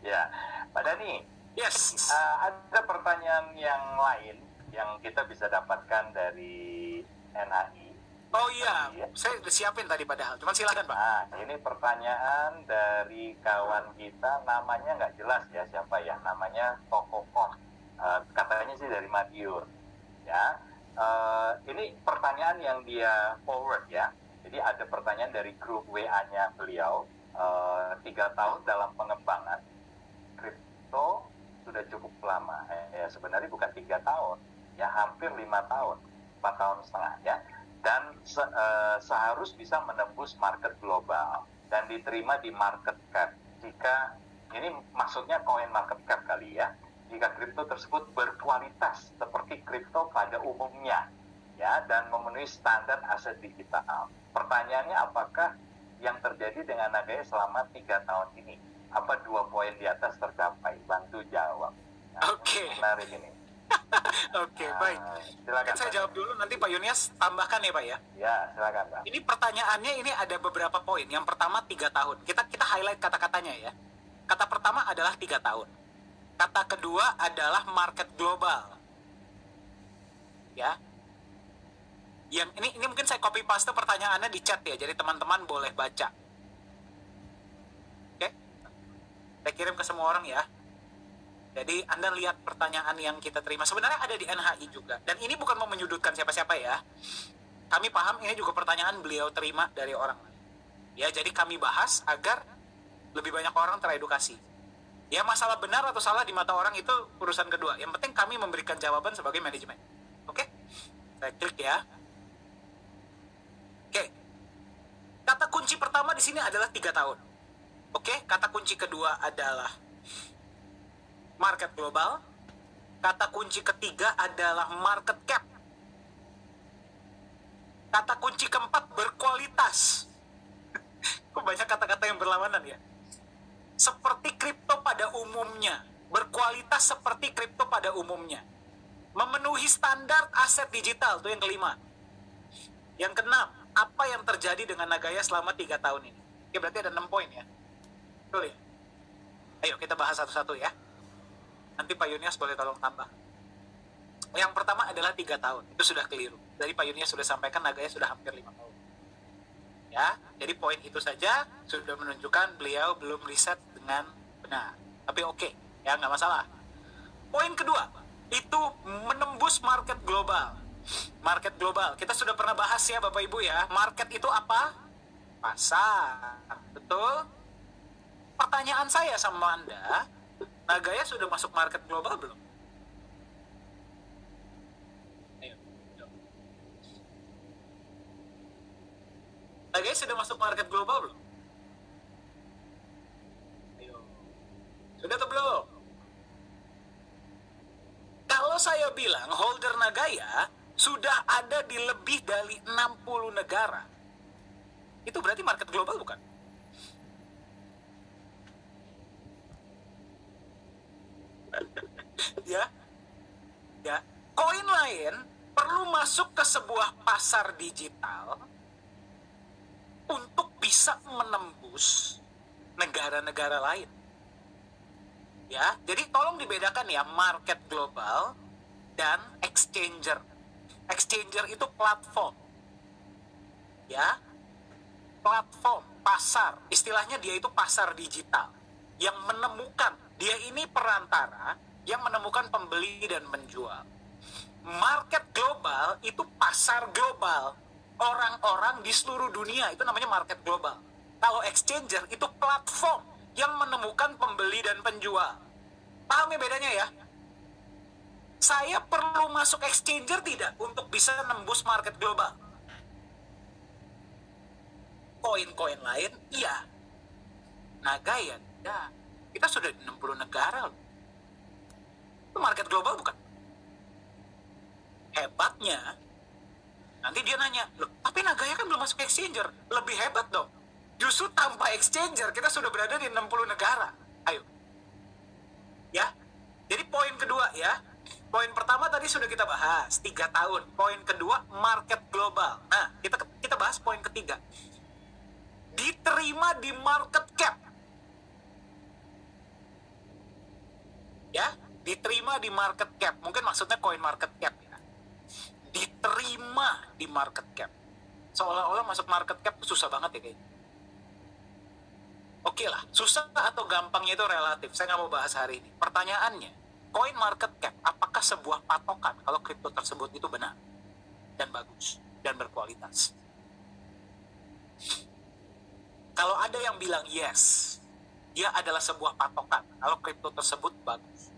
[SPEAKER 2] Ya, Pak Dani.
[SPEAKER 1] Yes.
[SPEAKER 2] Ada pertanyaan yang lain yang kita bisa dapatkan dari NHI.
[SPEAKER 1] Oh iya, saya udah siapin tadi padahal. Cuman silakan Pak.
[SPEAKER 2] Nah, ini pertanyaan dari kawan kita, namanya nggak jelas ya siapa ya, namanya Tokokoh. Katanya sih dari Madiun. Ya, ini pertanyaan yang dia forward ya. Jadi ada pertanyaan dari grup WA-nya beliau. 3 tahun dalam pengembangan kripto sudah cukup lama. Ya sebenarnya bukan 3 tahun, ya hampir 5 tahun, 4 tahun setengah ya. Dan seharus bisa menembus market global dan diterima di market cap. Jika ini maksudnya coin market cap kali ya. Jika kripto tersebut berkualitas seperti kripto pada umumnya ya dan memenuhi standar aset digital. Pertanyaannya, apakah yang terjadi dengan Nagaya selama 3 tahun ini? Apa 2 poin di atas tercapai? Bantu jawab. Nah,
[SPEAKER 1] Oke.
[SPEAKER 2] menarik ini.
[SPEAKER 1] Oke, baik.
[SPEAKER 2] Silakan.
[SPEAKER 1] Saya jawab dulu, nanti Pak Yunias tambahkan ya Pak ya.
[SPEAKER 2] Ya, silakan Pak.
[SPEAKER 1] Ini pertanyaannya ini ada beberapa poin. Yang pertama 3 tahun. Kita highlight kata-katanya ya. Kata pertama adalah 3 tahun. Kata kedua adalah market global. Ya. Yang ini mungkin saya copy paste pertanyaannya di chat ya. Jadi teman-teman boleh baca. Oke. Saya kirim ke semua orang ya. Jadi Anda lihat pertanyaan yang kita terima. Sebenarnya ada di NHI juga. Dan ini bukan mau menyudutkan siapa-siapa ya. Kami paham ini juga pertanyaan beliau terima dari orang lain. Ya, jadi kami bahas agar lebih banyak orang teredukasi. Ya, masalah benar atau salah di mata orang itu urusan kedua. Yang penting kami memberikan jawaban sebagai manajemen. Oke? Saya klik ya. Oke. Kata kunci pertama di sini adalah 3 tahun. Oke, kata kunci kedua adalah market global. Kata kunci ketiga adalah market cap. Kata kunci keempat berkualitas. Kok banyak kata-kata yang berlawanan ya? Seperti kripto pada umumnya. Berkualitas seperti kripto pada umumnya. Memenuhi standar aset digital, itu yang kelima. Yang keenam, apa yang terjadi dengan Nagaya selama 3 tahun ini? Oke, berarti ada 6 poin ya. Betul ya? Ayo kita bahas satu-satu ya. Nanti Pak Yunias boleh tolong tambah. Yang pertama adalah 3 tahun. Itu sudah keliru. Dari Pak Yunias sudah sampaikan Nagaya sudah hampir 5 tahun. Ya, jadi poin itu saja sudah menunjukkan beliau belum riset dengan benar. Tapi oke, ya nggak masalah. Poin kedua, itu menembus market global. Market global, kita sudah pernah bahas ya Bapak Ibu ya. Market itu apa? Pasar. Betul? Pertanyaan saya sama Anda, Nagaya sudah masuk market global belum? Ayo. Nagaya sudah masuk market global belum? Ayo. Sudah atau belum? Kalau saya bilang holder Nagaya sudah ada di lebih dari 60 negara, itu berarti market global bukan? Ya, koin lain perlu masuk ke sebuah pasar digital untuk bisa menembus negara-negara lain. Ya, jadi tolong dibedakan ya market global dan exchanger. Exchanger itu platform. Ya. Platform, pasar. Istilahnya dia itu pasar digital yang menemukan, dia ini perantara yang menemukan pembeli dan menjual. Market global itu pasar global. Orang-orang di seluruh dunia, itu namanya market global. Kalau exchanger itu platform yang menemukan pembeli dan penjual. Paham ya bedanya ya? Saya perlu masuk exchanger tidak untuk bisa nembus market global? Koin-koin lain, iya. Nagaya, ya. Kita sudah di 60 negara loh. Itu market global bukan? Hebatnya, nanti dia nanya, loh, tapi Nagaya kan belum masuk exchanger. Lebih hebat dong. Justru tanpa exchanger, kita sudah berada di 60 negara. Ayo. Ya, jadi poin kedua ya. Poin pertama tadi sudah kita bahas, 3 tahun. Poin kedua, market global. Nah, kita bahas poin ketiga. Diterima di market cap. Ya, diterima di market cap. Mungkin maksudnya coin market cap ya. Diterima di market cap. Seolah-olah masuk market cap susah banget ya kayaknya. Oke lah, susah atau gampangnya itu relatif. Saya nggak mau bahas hari ini. Pertanyaannya, coin market cap, apakah sebuah patokan kalau kripto tersebut itu benar dan bagus dan berkualitas? Kalau ada yang bilang yes, dia adalah sebuah patokan kalau kripto tersebut bagus.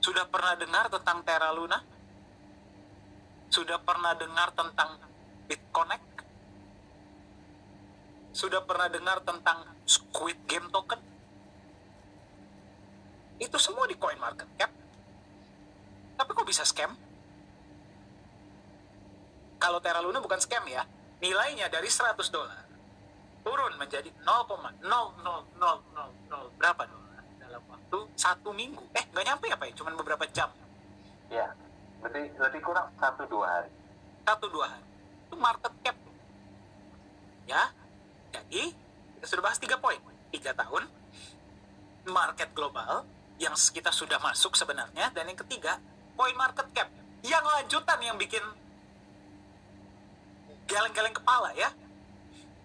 [SPEAKER 1] Sudah pernah dengar tentang Terra Luna? Sudah pernah dengar tentang BitConnect? Sudah pernah dengar tentang Squid Game token? Itu semua di coin market cap. Tapi kok bisa scam? Kalau Terra Luna bukan scam ya. Nilainya dari $100 turun menjadi 0,00000 berapa dolar dalam waktu 1 minggu. Nggak nyampe apa ya? Cuman beberapa jam.
[SPEAKER 2] Ya, lebih kurang 1-2 hari.
[SPEAKER 1] 1-2 hari. Itu market cap. Ya, jadi kita sudah bahas 3 poin. 3 tahun, market global, yang kita sudah masuk sebenarnya. Dan yang ketiga, poin market cap. Yang lanjutan yang bikin geleng-geleng kepala ya.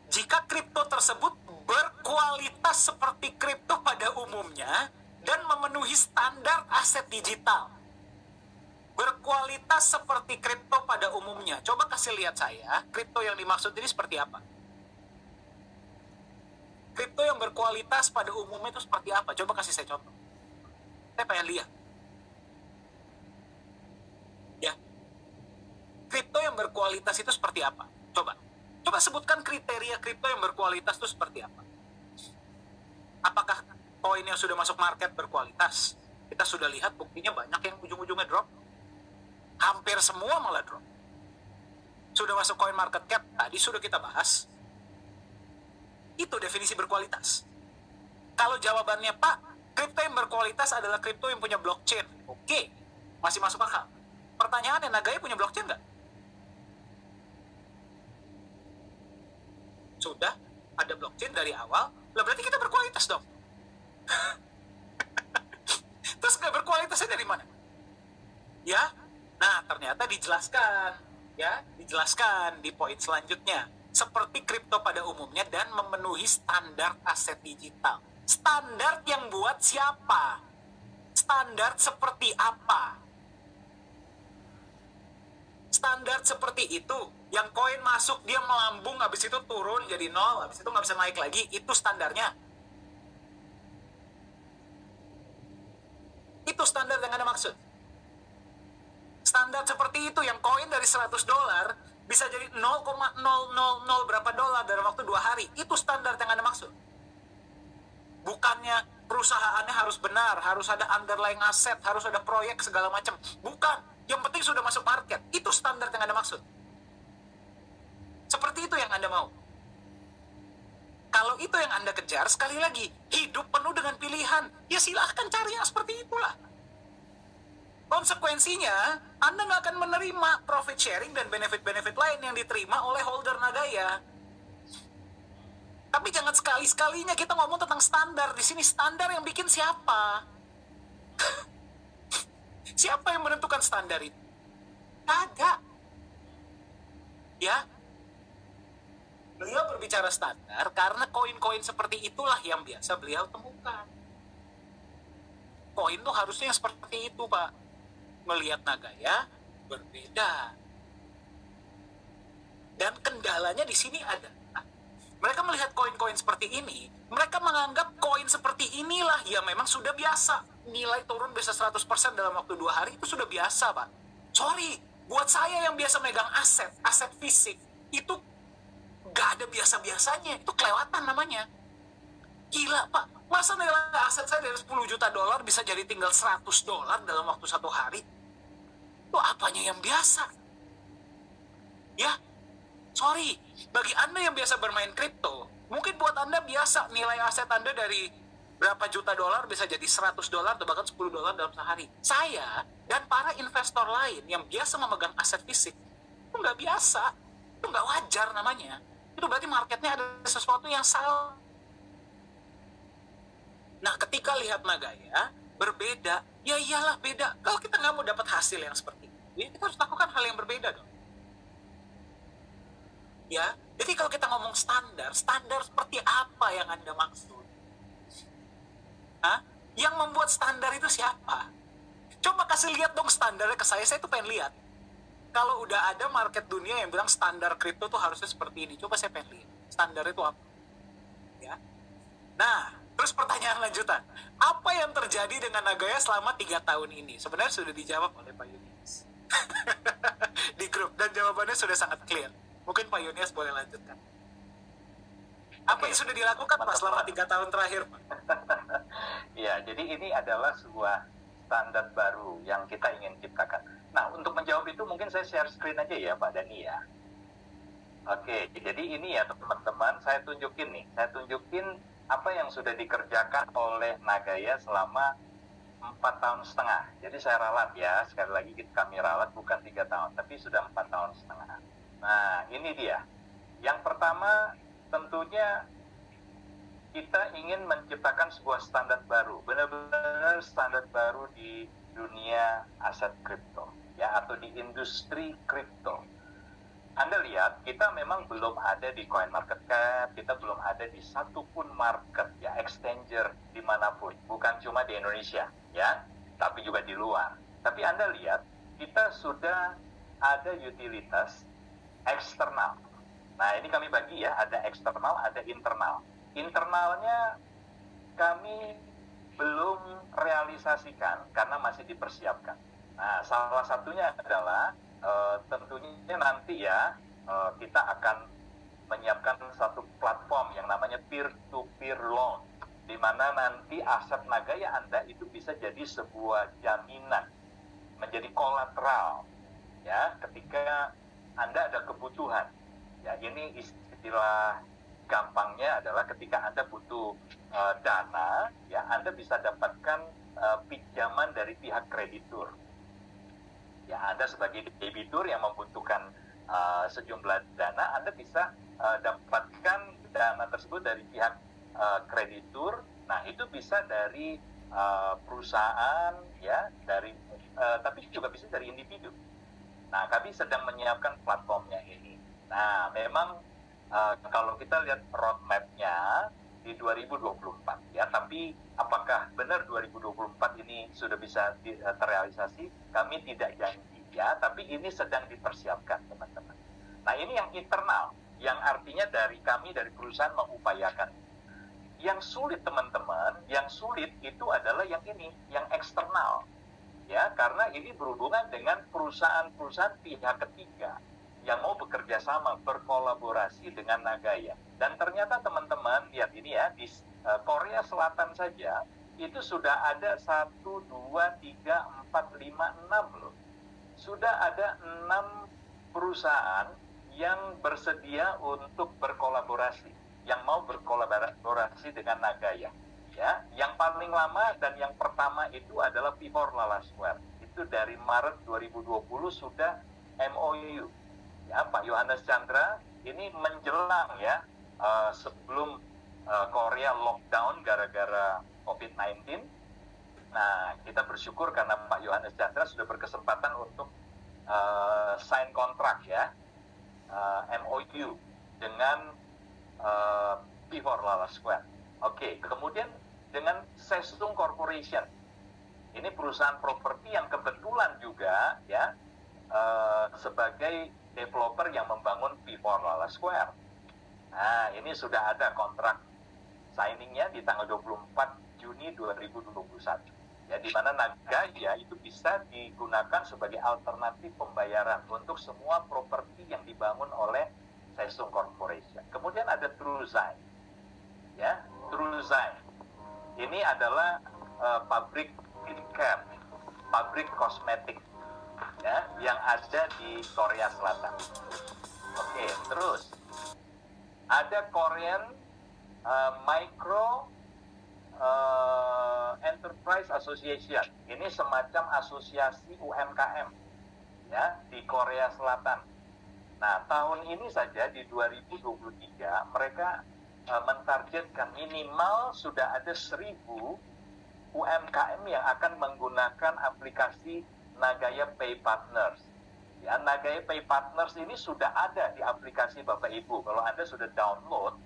[SPEAKER 1] Jika kripto tersebut berkualitas seperti kripto pada umumnya dan memenuhi standar aset digital. Berkualitas seperti kripto pada umumnya. Coba kasih lihat saya, kripto yang dimaksud ini seperti apa? Kripto yang berkualitas pada umumnya itu seperti apa? Coba kasih saya contoh. Saya pengen lihat. Ya. Kripto yang berkualitas itu seperti apa? Coba sebutkan kriteria kripto yang berkualitas itu seperti apa? Apakah koin yang sudah masuk market berkualitas? Kita sudah lihat buktinya banyak yang ujung-ujungnya drop. Hampir semua malah drop. Sudah masuk coin market cap, tadi sudah kita bahas. Itu definisi berkualitas. Kalau jawabannya, Pak, kripto yang berkualitas adalah kripto yang punya blockchain. Oke, masih masuk akal. Pertanyaannya, Nagaya punya blockchain nggak? Sudah ada blockchain dari awal, lah berarti kita berkualitas dong. Terus nggak berkualitasnya dari mana? Ya, nah ternyata dijelaskan di poin selanjutnya. Seperti kripto pada umumnya dan memenuhi standar aset digital. Standar yang buat siapa? Standar seperti apa? Standar seperti itu, yang koin masuk dia melambung, habis itu turun jadi 0, habis itu nggak bisa naik lagi, itu standarnya. Itu standar yang Anda maksud. Standar seperti itu, yang koin dari $100 bisa jadi 0,000 berapa dolar dalam waktu 2 hari, itu standar yang Anda maksud. Bukannya perusahaannya harus benar, harus ada underlying aset, harus ada proyek segala macam. Bukan. Yang penting sudah masuk market. Itu standar yang Anda maksud. Seperti itu yang Anda mau. Kalau itu yang Anda kejar, sekali lagi, hidup penuh dengan pilihan. Ya silahkan cari yang seperti itulah. Konsekuensinya, Anda nggak akan menerima profit sharing dan benefit-benefit lain yang diterima oleh holder Nagaya. Tapi jangan sekali-sekalinya kita ngomong tentang standar. Di sini standar yang bikin siapa? Siapa yang menentukan standar itu? Ada. Ya. Beliau berbicara standar karena koin-koin seperti itulah yang biasa beliau temukan. Koin tuh harusnya yang seperti itu, Pak. Melihat Nagaya berbeda. Dan kendalanya di sini ada. Mereka melihat koin-koin seperti ini, mereka menganggap koin seperti inilah ya memang sudah biasa. Nilai turun bisa 100% dalam waktu 2 hari itu sudah biasa, Pak. Sorry, buat saya yang biasa megang aset fisik, itu gak ada biasa-biasanya. Itu kelewatan namanya. Gila, Pak. Masa nilai aset saya dari $10 juta bisa jadi tinggal $100 dalam waktu 1 hari? Itu apanya yang biasa? Ya, sorry. Bagi Anda yang biasa bermain kripto, mungkin buat Anda biasa nilai aset Anda dari berapa juta dolar bisa jadi $100 atau bahkan $10 dalam sehari. Saya dan para investor lain yang biasa memegang aset fisik, itu nggak biasa. Itu nggak wajar namanya. Itu berarti marketnya ada sesuatu yang salah. Nah, ketika lihat Nagaya, berbeda. Ya iyalah beda. Kalau kita nggak mau dapat hasil yang seperti itu, ya kita harus lakukan hal yang berbeda dong. Ya, jadi kalau kita ngomong standar seperti apa yang Anda maksud? Hah? Yang membuat standar itu siapa? Coba kasih lihat dong standarnya ke saya tuh pengen lihat. Kalau udah ada market dunia yang bilang standar kripto tuh harusnya seperti ini, coba saya pengen lihat. Standar itu apa? Ya. Nah, terus pertanyaan lanjutan. Apa yang terjadi dengan Nagaya selama 3 tahun ini? Sebenarnya sudah dijawab oleh Pak Yunias. Di grup, dan jawabannya sudah sangat clear. Mungkin Pak Yunias boleh lanjutkan. Apa yang sudah dilakukan Pak selama 3 tahun terakhir, Pak?
[SPEAKER 2] Ya, jadi ini adalah sebuah standar baru yang kita ingin ciptakan. Nah, untuk menjawab itu mungkin saya share screen aja ya, Pak Dani ya. Oke, jadi ini ya teman-teman, saya tunjukin apa yang sudah dikerjakan oleh Nagaya selama 4,5 tahun. Jadi saya ralat ya, sekali lagi kami ralat bukan 3 tahun, tapi sudah 4,5 tahun. Nah, ini dia. Yang pertama, tentunya kita ingin menciptakan sebuah standar baru, benar-benar standar baru di dunia aset kripto, ya, atau di industri kripto. Anda lihat, kita memang belum ada di CoinMarketCap, kita belum ada di satupun market, ya, exchanger dimanapun, bukan cuma di Indonesia, ya, tapi juga di luar. Tapi Anda lihat, kita sudah ada utilitas eksternal. Nah, ini kami bagi ya, ada eksternal, ada internal. Internalnya kami belum realisasikan karena masih dipersiapkan. Nah, salah satunya adalah tentunya nanti ya kita akan menyiapkan satu platform yang namanya peer-to-peer loan, di mana nanti aset Nagaya Anda itu bisa jadi sebuah jaminan, menjadi kolateral, ya, ketika Anda ada kebutuhan. Ya, ini istilah gampangnya adalah ketika Anda butuh dana, ya, Anda bisa dapatkan pinjaman dari pihak kreditur. Ya, Anda sebagai debitur yang membutuhkan sejumlah dana, Anda bisa dapatkan dana tersebut dari pihak kreditur. Nah, itu bisa dari perusahaan, ya, dari tapi juga bisa dari individu. Nah, kami sedang menyiapkan platformnya ini. Nah, memang kalau kita lihat roadmap-nya di 2024, ya, tapi apakah benar 2024 ini sudah bisa terrealisasi? Kami tidak janji, ya, tapi ini sedang dipersiapkan, teman-teman. Nah, ini yang internal, yang artinya dari kami, dari perusahaan mengupayakan. Yang sulit, teman-teman, yang sulit itu adalah yang ini, yang eksternal, ya, karena ini berhubungan dengan perusahaan-perusahaan pihak ketiga yang mau bekerja sama, berkolaborasi dengan Nagaya. Dan ternyata teman-teman, lihat ini ya, di Korea Selatan saja, itu sudah ada 1, 2, 3, 4, 5, 6 loh. Sudah ada 6 perusahaan yang bersedia untuk berkolaborasi, yang mau berkolaborasi dengan Nagaya. Ya, yang paling lama dan yang pertama itu adalah Vivor Lala Square. Itu dari Maret 2020 sudah MOU. Ya, Pak Yohanes Chandra ini menjelang ya sebelum Korea lockdown gara-gara COVID-19. Nah, kita bersyukur karena Pak Yohanes Chandra sudah berkesempatan untuk sign kontrak ya, MOU dengan Vivor Lala Square. Oke, kemudian dengan Sesung Corporation. Ini perusahaan properti yang kebetulan juga ya sebagai developer yang membangun Vivor Lala Square. Nah, ini sudah ada kontrak signingnya di tanggal 24 Juni 2021. Ya, di mana Nagaya itu bisa digunakan sebagai alternatif pembayaran untuk semua properti yang dibangun oleh Sesung Corporation. Kemudian ada Truezyme. Ya, Truezyme. Ini adalah pabrik skincare, pabrik kosmetik, ya, yang ada di Korea Selatan. Oke, terus ada Korean Micro Enterprise Association. Ini semacam asosiasi UMKM ya di Korea Selatan. Nah, tahun ini saja di 2023 mereka mentargetkan minimal sudah ada 1.000 UMKM yang akan menggunakan aplikasi Nagaya Pay Partners. Ya, Nagaya Pay Partners ini sudah ada di aplikasi Bapak Ibu. Kalau Anda sudah download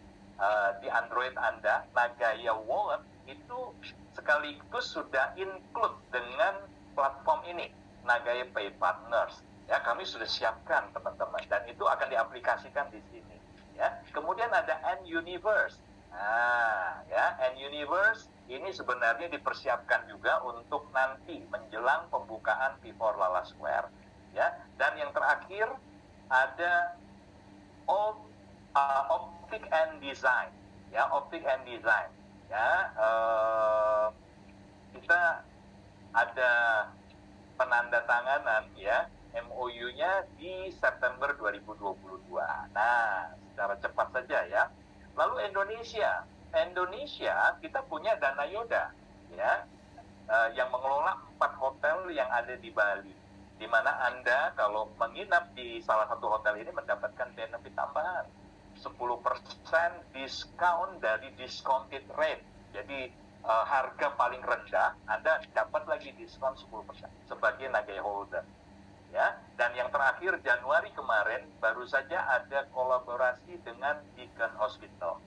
[SPEAKER 2] di Android Anda, Nagaya Wallet itu sekaligus sudah include dengan platform ini, Nagaya Pay Partners. Ya, kami sudah siapkan teman-teman, dan itu akan diaplikasikan di sini. Ya, kemudian ada N-Universe. Nah, ya, N-Universe ini sebenarnya dipersiapkan juga untuk nanti menjelang pembukaan Vivor Lala Square. Ya, dan yang terakhir ada Optic and Design. Ya, Optic and Design. Ya, kita ada penandatanganan ya MOU-nya di September 2022. Nah, secara cepat saja ya. Lalu Indonesia kita punya Dana Yoda ya. yang mengelola 4 hotel yang ada di Bali, di mana Anda kalau menginap di salah satu hotel ini mendapatkan benefit tambahan 10% diskon dari discounted rate. Jadi harga paling rendah Anda dapat lagi diskon 10% sebagai Nagaya holder. Ya, dan yang terakhir Januari kemarin baru saja ada kolaborasi dengan Deakin Hospital.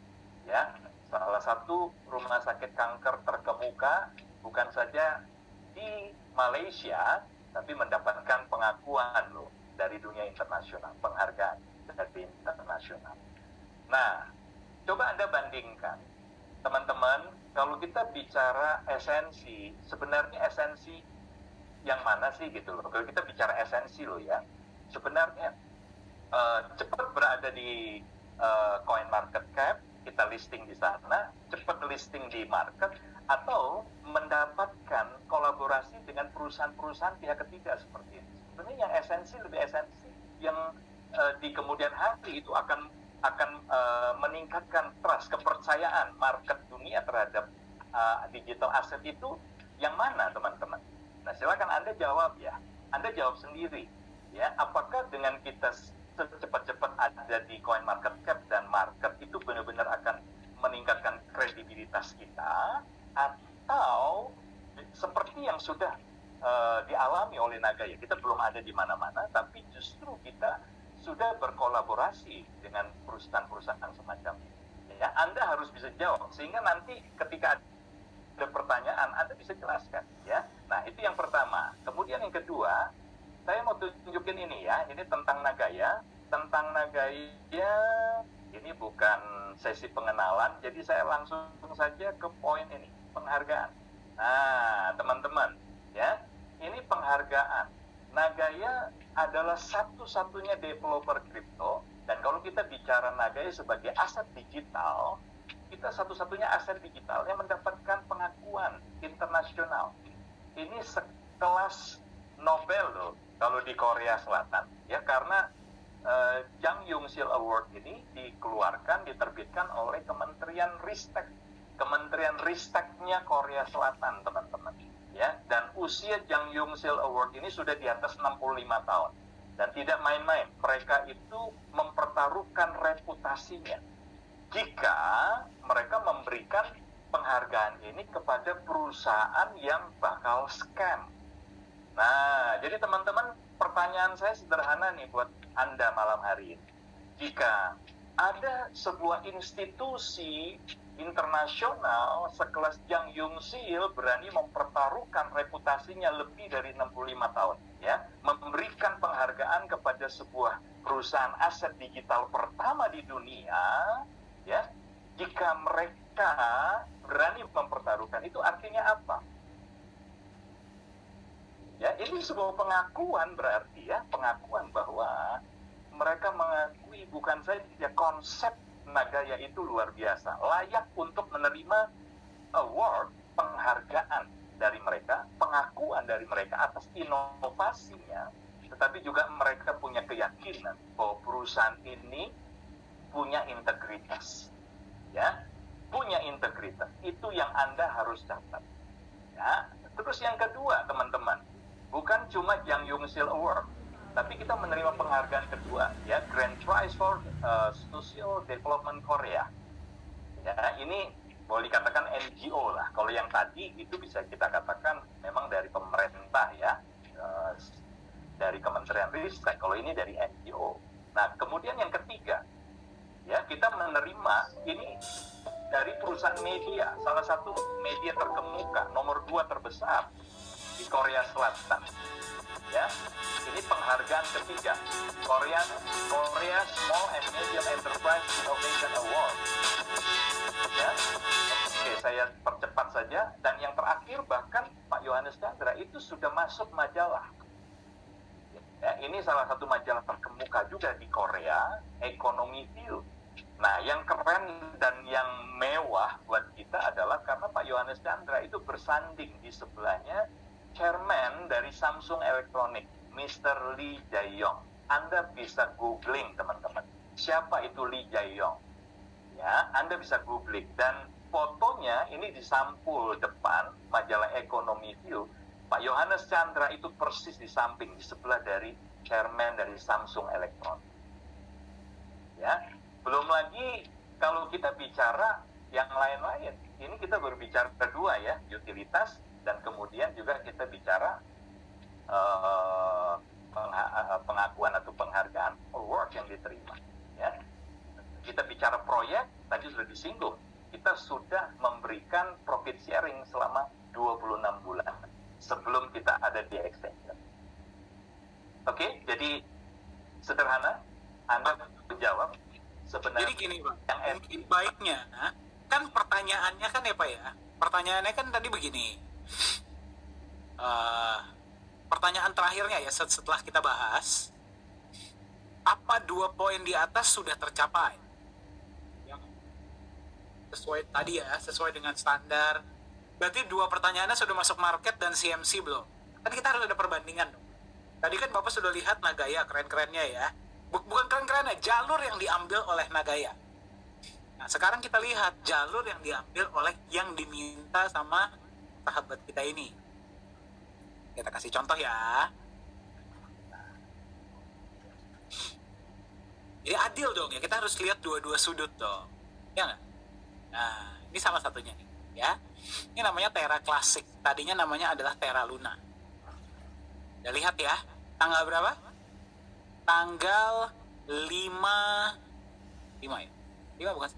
[SPEAKER 2] Ya, salah satu rumah sakit kanker terkemuka bukan saja di Malaysia, tapi mendapatkan pengakuan loh dari dunia internasional, penghargaan dari internasional. Nah, coba Anda bandingkan, teman-teman, kalau kita bicara esensi, sebenarnya esensi yang mana sih gitu loh? Kalau kita bicara esensi loh ya, sebenarnya cepat berada di coin market cap, kita listing di sana, cepat listing di market, atau mendapatkan kolaborasi dengan perusahaan-perusahaan pihak ketiga seperti ini. Sebenarnya yang esensi, lebih esensi, yang di kemudian hari itu akan meningkatkan trust, kepercayaan market dunia terhadap digital asset itu yang mana, teman-teman? Nah, silakan Anda jawab ya. Anda jawab sendiri. Ya, apakah dengan kita cepat-cepat ada di coin market cap dan market itu benar-benar akan meningkatkan kredibilitas kita, atau seperti yang sudah dialami oleh Nagaya, kita belum ada di mana-mana, tapi justru kita sudah berkolaborasi dengan perusahaan-perusahaan semacam ini. Ya, Anda harus bisa jawab sehingga nanti ketika ada pertanyaan Anda bisa jelaskan. Ya, nah itu yang pertama. Kemudian yang kedua, saya mau tunjukin ini ya, ini tentang Nagaya. Tentang Nagaya, ini bukan sesi pengenalan, jadi saya langsung saja ke poin ini, penghargaan. Nah, teman-teman, ya, ini penghargaan. Nagaya adalah satu-satunya developer kripto, dan kalau kita bicara Nagaya sebagai aset digital, kita satu-satunya aset digital yang mendapatkan pengakuan internasional. Ini sekelas Nobel loh, kalau di Korea Selatan, ya, karena Jang Young-sil Award ini diterbitkan oleh Kementerian Ristek. Kementerian Risteknya Korea Selatan, teman-teman. Ya, dan usia Jang Young-sil Award ini sudah di atas 65 tahun. Dan tidak main-main, mereka itu mempertaruhkan reputasinya jika mereka memberikan penghargaan ini kepada perusahaan yang bakal scam. Nah, jadi teman-teman, pertanyaan saya sederhana nih buat Anda malam hari ini. Jika ada sebuah institusi internasional sekelas Jang Young-sil berani mempertaruhkan reputasinya lebih dari 65 tahun, ya, memberikan penghargaan kepada sebuah perusahaan aset digital pertama di dunia, ya, jika mereka berani mempertaruhkan, itu artinya apa? Ya, ini sebuah pengakuan berarti ya, pengakuan bahwa mereka mengakui bukan saja konsep Nagaya itu luar biasa, layak untuk menerima award, penghargaan dari mereka, pengakuan dari mereka atas inovasinya, tetapi juga mereka punya keyakinan bahwa perusahaan ini punya integritas. Ya, punya integritas. Itu yang Anda harus catat. Ya, terus yang kedua, teman-teman, bukan cuma Jang Young-sil Award, tapi kita menerima penghargaan kedua, ya, Grand Prize for Social Development Korea. Ya, ini boleh dikatakan NGO lah. Kalau yang tadi itu bisa kita katakan memang dari pemerintah ya, dari Kementerian Ristek. Kalau ini dari NGO. Nah, kemudian yang ketiga, ya, kita menerima ini dari perusahaan media, salah satu media terkemuka, nomor 2 terbesar di Korea Selatan. Ya, ini penghargaan ketiga, Korea Small and Medium Enterprise Innovation Award. Ya, oke, saya percepat saja. Dan yang terakhir, bahkan Pak Yohanes Chandra itu sudah masuk majalah. Ya, ini salah satu majalah terkemuka juga di Korea, Economy View. Nah, yang keren dan yang mewah buat kita adalah karena Pak Yohanes Chandra itu bersanding di sebelahnya chairman dari Samsung Electronics, Mr. Lee Jae-yong. Anda bisa googling, teman-teman. Siapa itu Lee Jae-yong? Ya, Anda bisa googling. Dan fotonya ini di sampul depan majalah Ekonomi View. Pak Yohanes Chandra itu persis di samping, di sebelah dari chairman dari Samsung Electronics. Ya, belum lagi kalau kita bicara yang lain-lain. Ini kita berbicara kedua ya, utilitas, dan kemudian juga kita bicara pengakuan atau penghargaan award yang diterima. Ya, kita bicara proyek, tadi sudah disinggung. Kita sudah memberikan profit sharing selama 26 bulan sebelum kita ada di extension. Oke, jadi sederhana, Anda menjawab sebenarnya.
[SPEAKER 1] Jadi gini Pak, mungkin baiknya, kan pertanyaannya kan ya Pak ya, pertanyaannya kan tadi begini, pertanyaan terakhirnya ya setelah kita bahas, apa 2 poin di atas sudah tercapai? Sesuai tadi ya, sesuai dengan standar. Berarti 2 pertanyaannya sudah masuk market dan CMC belum? Kan kita harus ada perbandingan dong. Tadi kan Bapak sudah lihat Nagaya, keren-kerennya ya. Bukan keren-kerennya, jalur yang diambil oleh Nagaya. Nah, sekarang kita lihat jalur yang diambil oleh yang diminta sama sahabat kita ini. Kita kasih contoh ya. Jadi adil dong ya, kita harus lihat dua-dua sudut dong. Ya nggak? Nah, ini salah satunya nih, ya. Ini namanya Terra Classic. Tadinya namanya adalah Terra Luna. Udah lihat ya, tanggal berapa? Tanggal 5 ya? 5 bukan?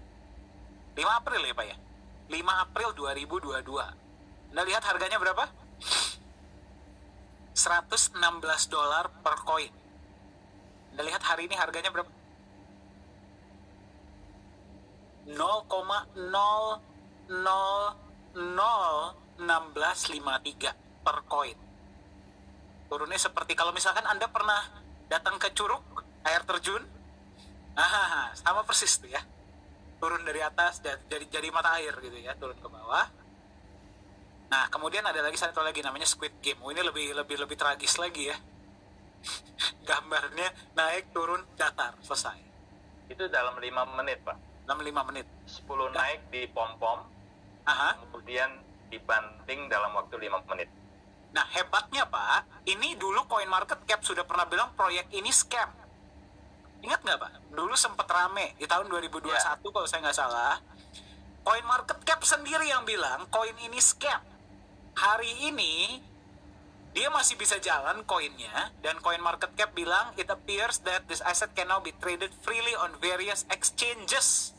[SPEAKER 1] 5 April ya Pak ya? 5 April 2022. Anda lihat harganya berapa? $116 per koin. Anda lihat hari ini harganya berapa? 0,001653 per koin. Turunnya seperti kalau misalkan Anda pernah datang ke curug air terjun, sama persis tuh ya, turun dari atas jadi mata air gitu ya, turun ke bawah. Nah kemudian ada satu lagi namanya Squid Game. Ini lebih tragis lagi ya. Gambarnya naik turun datar, selesai.
[SPEAKER 2] Itu dalam 5 menit Pak.
[SPEAKER 1] Dalam 5 menit
[SPEAKER 2] 10 naik di pom-pom, kemudian dibanting dalam waktu 5 menit.
[SPEAKER 1] Nah hebatnya Pak, ini dulu CoinMarketCap sudah pernah bilang proyek ini scam. Ingat nggak Pak? Dulu sempat rame di tahun 2021 kalau saya nggak salah. CoinMarketCap sendiri yang bilang koin ini scam. Hari ini dia masih bisa jalan koinnya, dan CoinMarketCap bilang it appears that this asset can now be traded freely on various exchanges.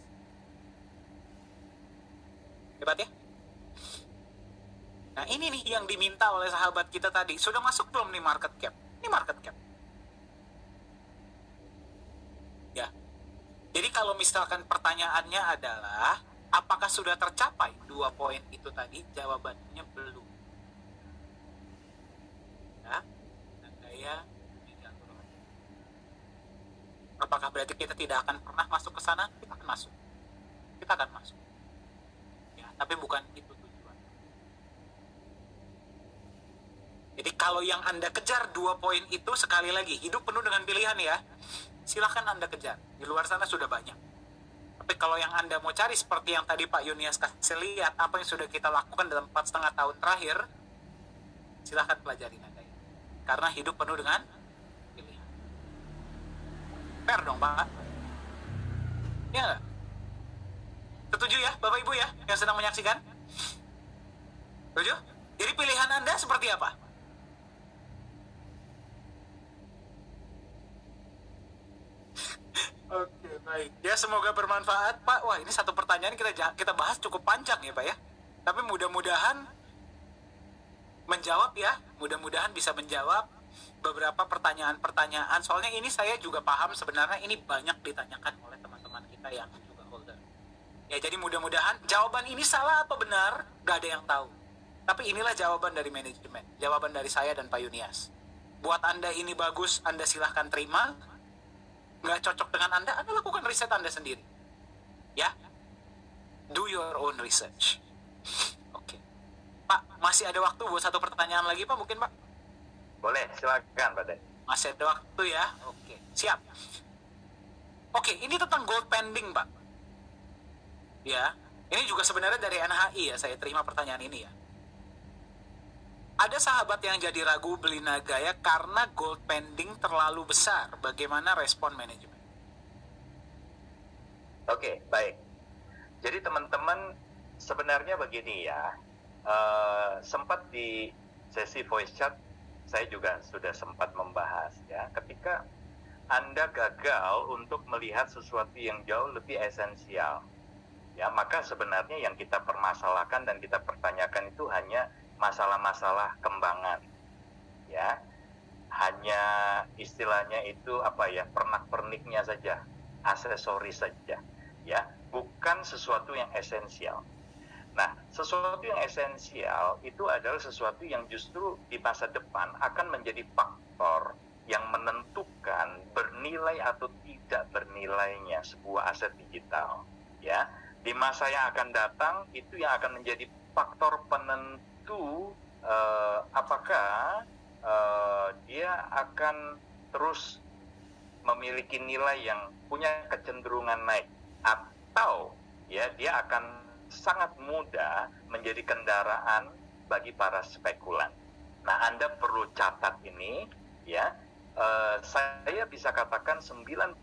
[SPEAKER 1] Hebat ya? Nah ini nih yang diminta oleh sahabat kita tadi. Sudah masuk belum nih market cap? Ini market cap. Ya. Jadi kalau misalkan pertanyaannya adalah apakah sudah tercapai 2 poin itu tadi? Jawabannya belum. Ya. Nagaya. Apakah berarti kita tidak akan pernah masuk ke sana? Kita akan masuk. Kita akan masuk. Ya, tapi bukan itu tujuan. Jadi kalau yang Anda kejar 2 poin itu, sekali lagi, hidup penuh dengan pilihan ya. Silahkan Anda kejar. Di luar sana sudah banyak. Tapi kalau yang Anda mau cari seperti yang tadi Pak Yunias kasih lihat, apa yang sudah kita lakukan dalam 4,5 tahun terakhir, silahkan pelajari Nagaya. Karena hidup penuh dengan pilihan. Fair dong Pak? Ya nggak? Setuju ya Bapak Ibu ya yang sedang menyaksikan? Setuju? Jadi pilihan Anda seperti apa? Oke, baik. Ya semoga bermanfaat Pak. Wah ini satu pertanyaan kita bahas cukup panjang ya Pak ya. Tapi mudah-mudahan menjawab ya. Mudah-mudahan bisa menjawab beberapa pertanyaan-pertanyaan. Soalnya ini saya juga paham sebenarnya ini banyak ditanyakan oleh teman-teman kita yang juga holder. Ya jadi mudah-mudahan jawaban ini salah atau benar gak ada yang tahu. Tapi inilah jawaban dari manajemen. Jawaban dari saya dan Pak Yunias. Buat Anda ini bagus, Anda silahkan terima. Nggak cocok dengan Anda lakukan riset Anda sendiri. Ya, do your own research. Oke. Pak, masih ada waktu buat satu pertanyaan lagi Pak, mungkin Pak?
[SPEAKER 2] Boleh, silakan Pak Den.
[SPEAKER 1] Masih ada waktu ya. Oke, siap. Oke, ini tentang gold pending Pak. Ya, Ini juga sebenarnya dari NHI ya, saya terima pertanyaan ini ya. Ada sahabat yang jadi ragu beli Nagaya karena gold pending terlalu besar. Bagaimana respon manajemen?
[SPEAKER 2] Oke, baik. Jadi teman-teman, sebenarnya begini ya, sempat di sesi voice chat saya juga sudah sempat membahas ya, ketika Anda gagal untuk melihat sesuatu yang jauh lebih esensial, ya maka sebenarnya yang kita permasalahkan dan kita pertanyakan itu hanya masalah-masalah kembangan, ya, hanya istilahnya itu apa ya, pernak-perniknya saja, aksesoris saja, ya, bukan sesuatu yang esensial. Nah, sesuatu yang esensial itu adalah sesuatu yang justru di masa depan akan menjadi faktor yang menentukan bernilai atau tidak bernilainya sebuah aset digital, ya. Di masa yang akan datang itu yang akan menjadi faktor penentu apakah dia akan terus memiliki nilai yang punya kecenderungan naik, atau ya dia akan sangat mudah menjadi kendaraan bagi para spekulan. Nah, Anda perlu catat ini ya. Saya bisa katakan 99,99%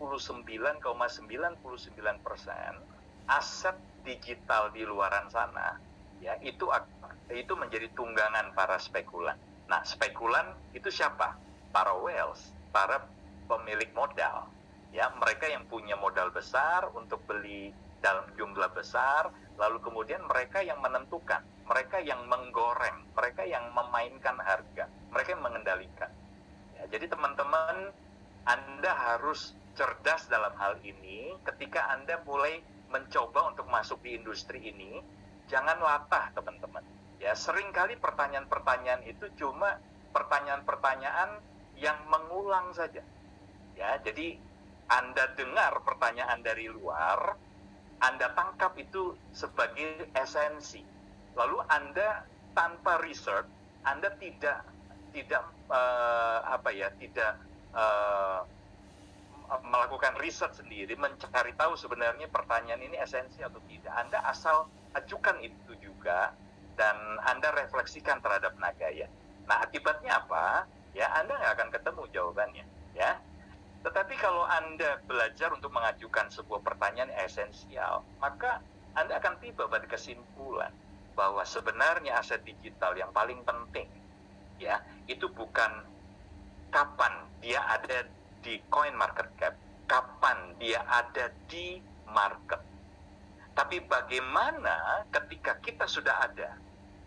[SPEAKER 2] aset digital di luaran sana ya itu menjadi tunggangan para spekulan. Nah, spekulan itu siapa? Para whales, para pemilik modal. Ya, mereka yang punya modal besar untuk beli dalam jumlah besar, lalu kemudian mereka yang menentukan, mereka yang menggoreng, mereka yang memainkan harga, mereka yang mengendalikan. Ya, jadi teman-teman, Anda harus cerdas dalam hal ini. Ketika Anda mulai mencoba untuk masuk di industri ini, jangan latah teman-teman. Ya, seringkali pertanyaan-pertanyaan itu cuma pertanyaan-pertanyaan yang mengulang saja. Ya, jadi Anda dengar pertanyaan dari luar, Anda tangkap itu sebagai esensi. Lalu Anda tanpa research, Anda tidak melakukan riset sendiri, mencari tahu sebenarnya pertanyaan ini esensi atau tidak. Anda asal ajukan itu juga dan Anda refleksikan terhadap Nagaya. Nah, akibatnya apa? Ya, Anda nggak akan ketemu jawabannya, ya. Tetapi kalau Anda belajar untuk mengajukan sebuah pertanyaan esensial, maka Anda akan tiba pada kesimpulan bahwa sebenarnya aset digital yang paling penting, ya, itu bukan kapan dia ada di coin market cap, kapan dia ada di market, tapi bagaimana ketika kita sudah ada,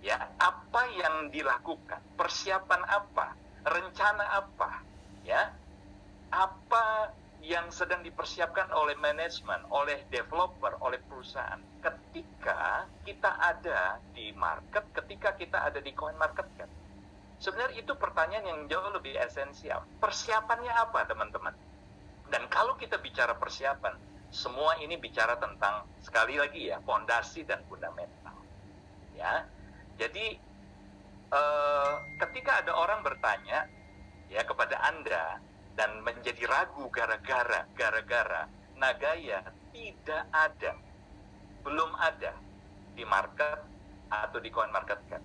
[SPEAKER 2] ya, apa yang dilakukan, persiapan apa, rencana apa, ya, apa yang sedang dipersiapkan oleh manajemen, oleh developer, oleh perusahaan ketika kita ada di market, ketika kita ada di coin market cap. Sebenarnya itu pertanyaan yang jauh lebih esensial. Persiapannya apa, teman-teman? Dan kalau kita bicara persiapan, semua ini bicara tentang, sekali lagi ya, fondasi dan fundamental. Ya, jadi ketika ada orang bertanya ya kepada Anda dan menjadi ragu gara-gara Nagaya tidak ada, belum ada di market atau di coin market cap,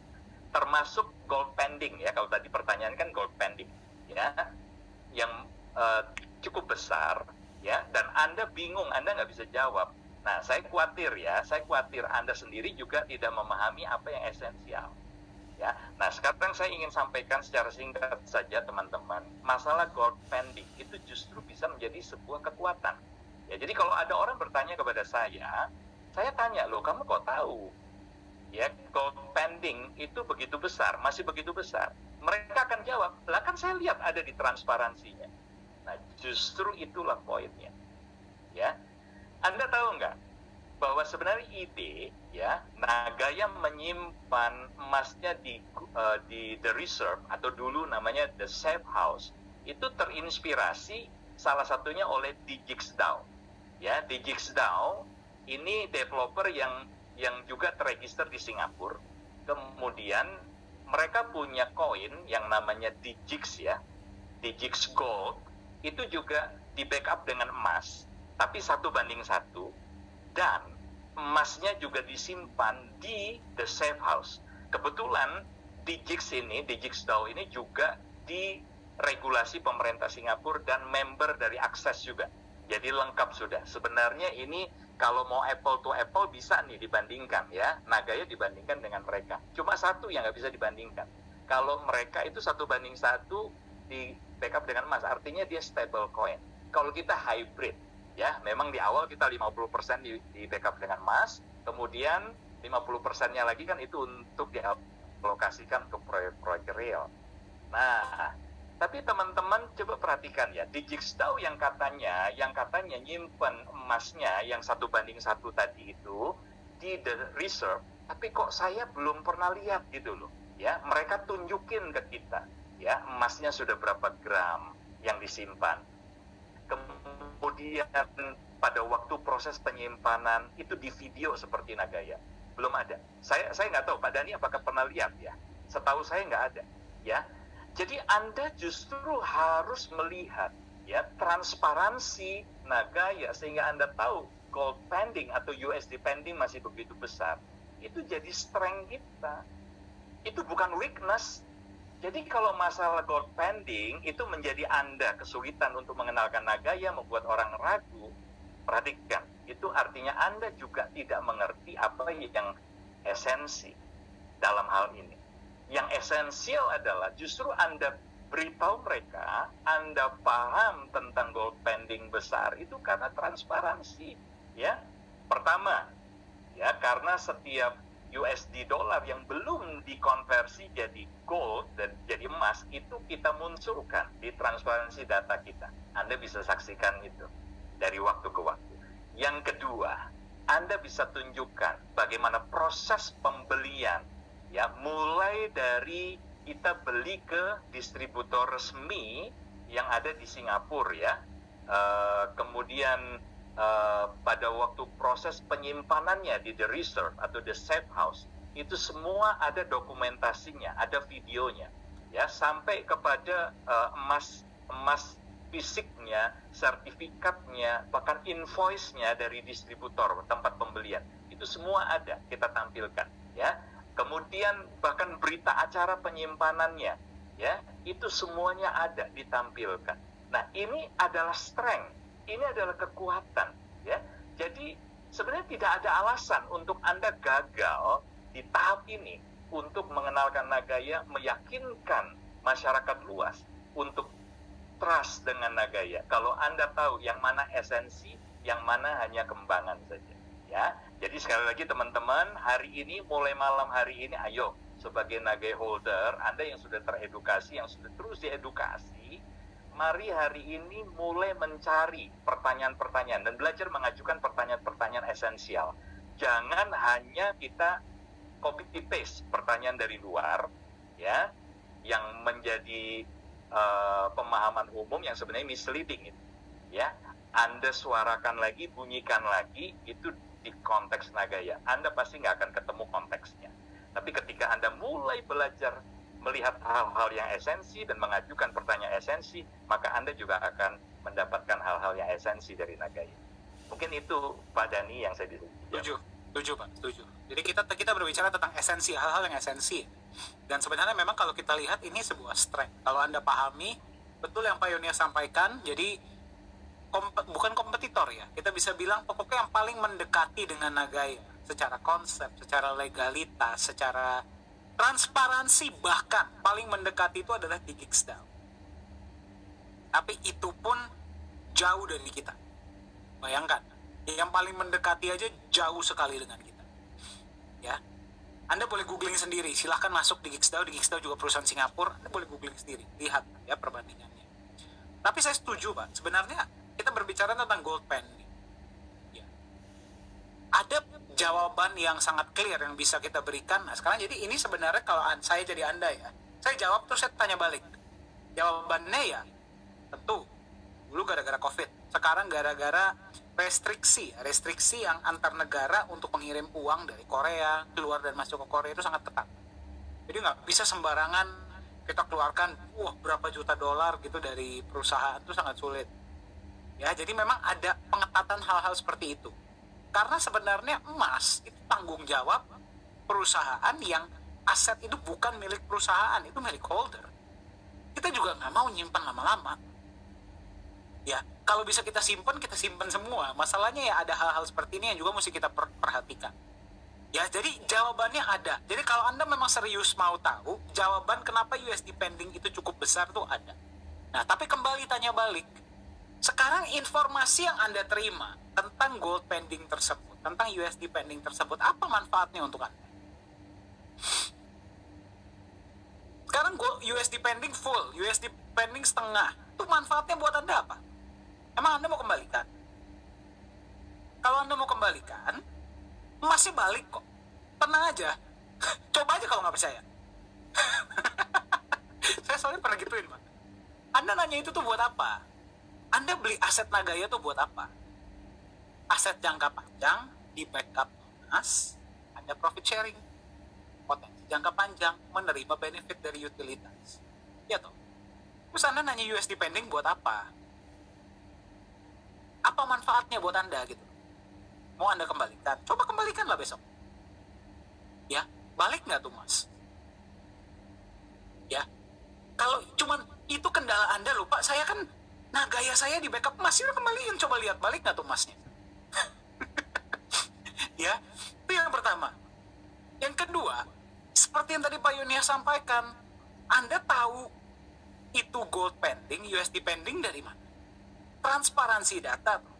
[SPEAKER 2] termasuk gold pending ya. Kalau tadi pertanyaan kan gold pending ya, yang cukup besar ya, dan Anda bingung, Anda nggak bisa jawab. Nah, saya khawatir Anda sendiri juga tidak memahami apa yang esensial ya. Nah, sekarang saya ingin sampaikan secara singkat saja teman-teman, masalah gold pending itu justru bisa menjadi sebuah kekuatan ya. Jadi kalau ada orang bertanya kepada saya tanya, loh kamu kok tahu ya gold pending itu begitu besar, masih begitu besar? Mereka akan jawab, lah kan saya lihat ada di transparansinya. Nah, justru itulah poinnya ya. Anda tahu nggak bahwa sebenarnya ide ya, Nagaya menyimpan emasnya di The Reserve, atau dulu namanya The Safe House, itu terinspirasi salah satunya oleh DigiXDAO ya. DigiXDAO ini developer yang juga terregister di Singapura. Kemudian mereka punya koin yang namanya Digix ya, Digix Gold, itu juga di backup dengan emas, tapi 1:1. Dan emasnya juga disimpan di the safe house. Kebetulan DigiXDAO ini juga diregulasi pemerintah Singapura dan member dari Access juga. Jadi lengkap sudah. Sebenarnya ini kalau mau apple to apple bisa nih dibandingkan ya. Nagaya dibandingkan dengan mereka. Cuma satu yang nggak bisa dibandingkan. Kalau mereka itu 1:1 di backup dengan emas, artinya dia stable coin. Kalau kita hybrid, ya memang di awal kita 50% di backup dengan emas, kemudian 50%-nya lagi kan itu untuk dialokasikan ke proyek-proyek real. Nah, tapi teman-teman coba perhatikan ya, DigiXDAO yang katanya nyimpen emasnya yang 1:1 tadi itu di the reserve, tapi kok saya belum pernah lihat gitu loh. Ya, mereka tunjukin ke kita, ya emasnya sudah berapa gram yang disimpan. Kemudian pada waktu proses penyimpanan itu di video seperti Nagaya belum ada. Saya nggak tahu Pak Dhani apakah pernah lihat ya. Setahu saya nggak ada, ya. Jadi Anda justru harus melihat ya transparansi Nagaya sehingga Anda tahu gold pending atau USD pending masih begitu besar. Itu jadi strength kita. Itu bukan weakness. Jadi kalau masalah gold pending itu menjadi Anda kesulitan untuk mengenalkan Nagaya, membuat orang ragu, perhatikan, itu artinya Anda juga tidak mengerti apa yang esensi dalam hal ini. Yang esensial adalah justru Anda beritahu mereka, Anda paham tentang gold pending besar itu karena transparansi, ya. Pertama, ya karena setiap USD dolar yang belum dikonversi jadi gold dan jadi emas itu kita munculkan di transparansi data kita. Anda bisa saksikan itu dari waktu ke waktu. Yang kedua, Anda bisa tunjukkan bagaimana proses pembelian, ya mulai dari kita beli ke distributor resmi yang ada di Singapura ya, kemudian pada waktu proses penyimpanannya di the reserve atau the safe house itu semua ada dokumentasinya, ada videonya, ya sampai kepada emas fisiknya, sertifikatnya, bahkan invoice-nya dari distributor tempat pembelian itu semua ada kita tampilkan, ya. Kemudian bahkan berita acara penyimpanannya, ya itu semuanya ada ditampilkan. Nah ini adalah strength. Ini adalah kekuatan, ya. Jadi sebenarnya tidak ada alasan untuk Anda gagal di tahap ini untuk mengenalkan Nagaya, meyakinkan masyarakat luas untuk trust dengan Nagaya. Kalau Anda tahu yang mana esensi, yang mana hanya kembangan saja, ya. Jadi sekali lagi teman-teman, hari ini mulai malam hari ini, ayo sebagai Nagaya holder, Anda yang sudah teredukasi, yang sudah terus diedukasi, mari hari ini mulai mencari pertanyaan-pertanyaan dan belajar mengajukan pertanyaan-pertanyaan esensial. Jangan hanya kita copy-paste pertanyaan dari luar, ya, yang menjadi pemahaman umum yang sebenarnya misleading itu, ya. Anda suarakan lagi, bunyikan lagi, itu di konteks Nagaya. Anda pasti nggak akan ketemu konteksnya. Tapi ketika Anda mulai belajar melihat hal-hal yang esensi dan mengajukan pertanyaan esensi, maka Anda juga akan mendapatkan hal-hal yang esensi dari Nagaya. Mungkin itu Pak Dhani yang saya
[SPEAKER 1] setuju Pak, setuju. Jadi kita berbicara tentang esensi, hal-hal yang esensi. Dan sebenarnya memang kalau kita lihat ini sebuah strength. Kalau Anda pahami betul yang Pak Yonia sampaikan, jadi bukan kompetitor ya. Kita bisa bilang pokoknya yang paling mendekati dengan Nagaya secara konsep, secara legalitas, secara transparansi, bahkan paling mendekati itu adalah DigiXDAO. Tapi itu pun jauh dari kita. Bayangkan, yang paling mendekati aja jauh sekali dengan kita. Ya, Anda boleh googling sendiri. Silahkan masuk DigiXDAO. DigiXDAO juga perusahaan Singapura. Anda boleh googling sendiri, lihat ya perbandingannya. Tapi saya setuju Pak. Sebenarnya kita berbicara tentang gold pending. Ya. Ada jawaban yang sangat clear yang bisa kita berikan. Nah sekarang jadi ini sebenarnya kalau saya jadi Anda ya, saya jawab terus saya tanya balik. Jawabannya ya tentu dulu gara-gara COVID, sekarang gara-gara restriksi yang antar negara untuk mengirim uang dari Korea keluar dan masuk ke Korea itu sangat ketat. Jadi nggak bisa sembarangan kita keluarkan berapa juta dolar gitu dari perusahaan, itu sangat sulit. Ya, jadi memang ada pengetatan hal-hal seperti itu. Karena sebenarnya emas itu tanggung jawab perusahaan yang aset itu bukan milik perusahaan, itu milik holder. Kita juga nggak mau nyimpan lama-lama. Ya, kalau bisa kita simpan semua. Masalahnya ya ada hal-hal seperti ini yang juga mesti kita perhatikan. Ya, jadi jawabannya ada. Jadi kalau Anda memang serius mau tahu, jawaban kenapa USD pending itu cukup besar tuh ada. Nah, tapi kembali tanya balik. Sekarang informasi yang Anda terima tentang gold pending tersebut, tentang USD pending tersebut, apa manfaatnya untuk Anda? Sekarang USD pending full, USD pending setengah. Itu manfaatnya buat Anda apa? Emang Anda mau kembalikan? Kalau Anda mau kembalikan, masih balik kok. Tenang aja. Coba aja kalau nggak percaya. Saya soalnya pernah gituin, Pak. Anda nanya itu tuh buat apa? Anda beli aset Nagaya tuh buat apa? Aset jangka panjang, di backup emas, Anda profit sharing. Potensi jangka panjang, menerima benefit dari utilitas. Ya toh. Terus Anda nanya USD pending buat apa? Apa manfaatnya buat Anda gitu? Mau Anda kembalikan? Coba kembalikanlah besok. Ya, balik nggak tuh mas? Ya, kalau cuman itu kendala Anda lupa, saya kan Nagaya saya di backup emas, udah kembaliin, coba lihat balik nggak tuh emasnya? Ya, itu yang pertama. Yang kedua, seperti yang tadi Pak Yunia sampaikan, Anda tahu itu gold pending, USD pending dari mana? Transparansi data tuh,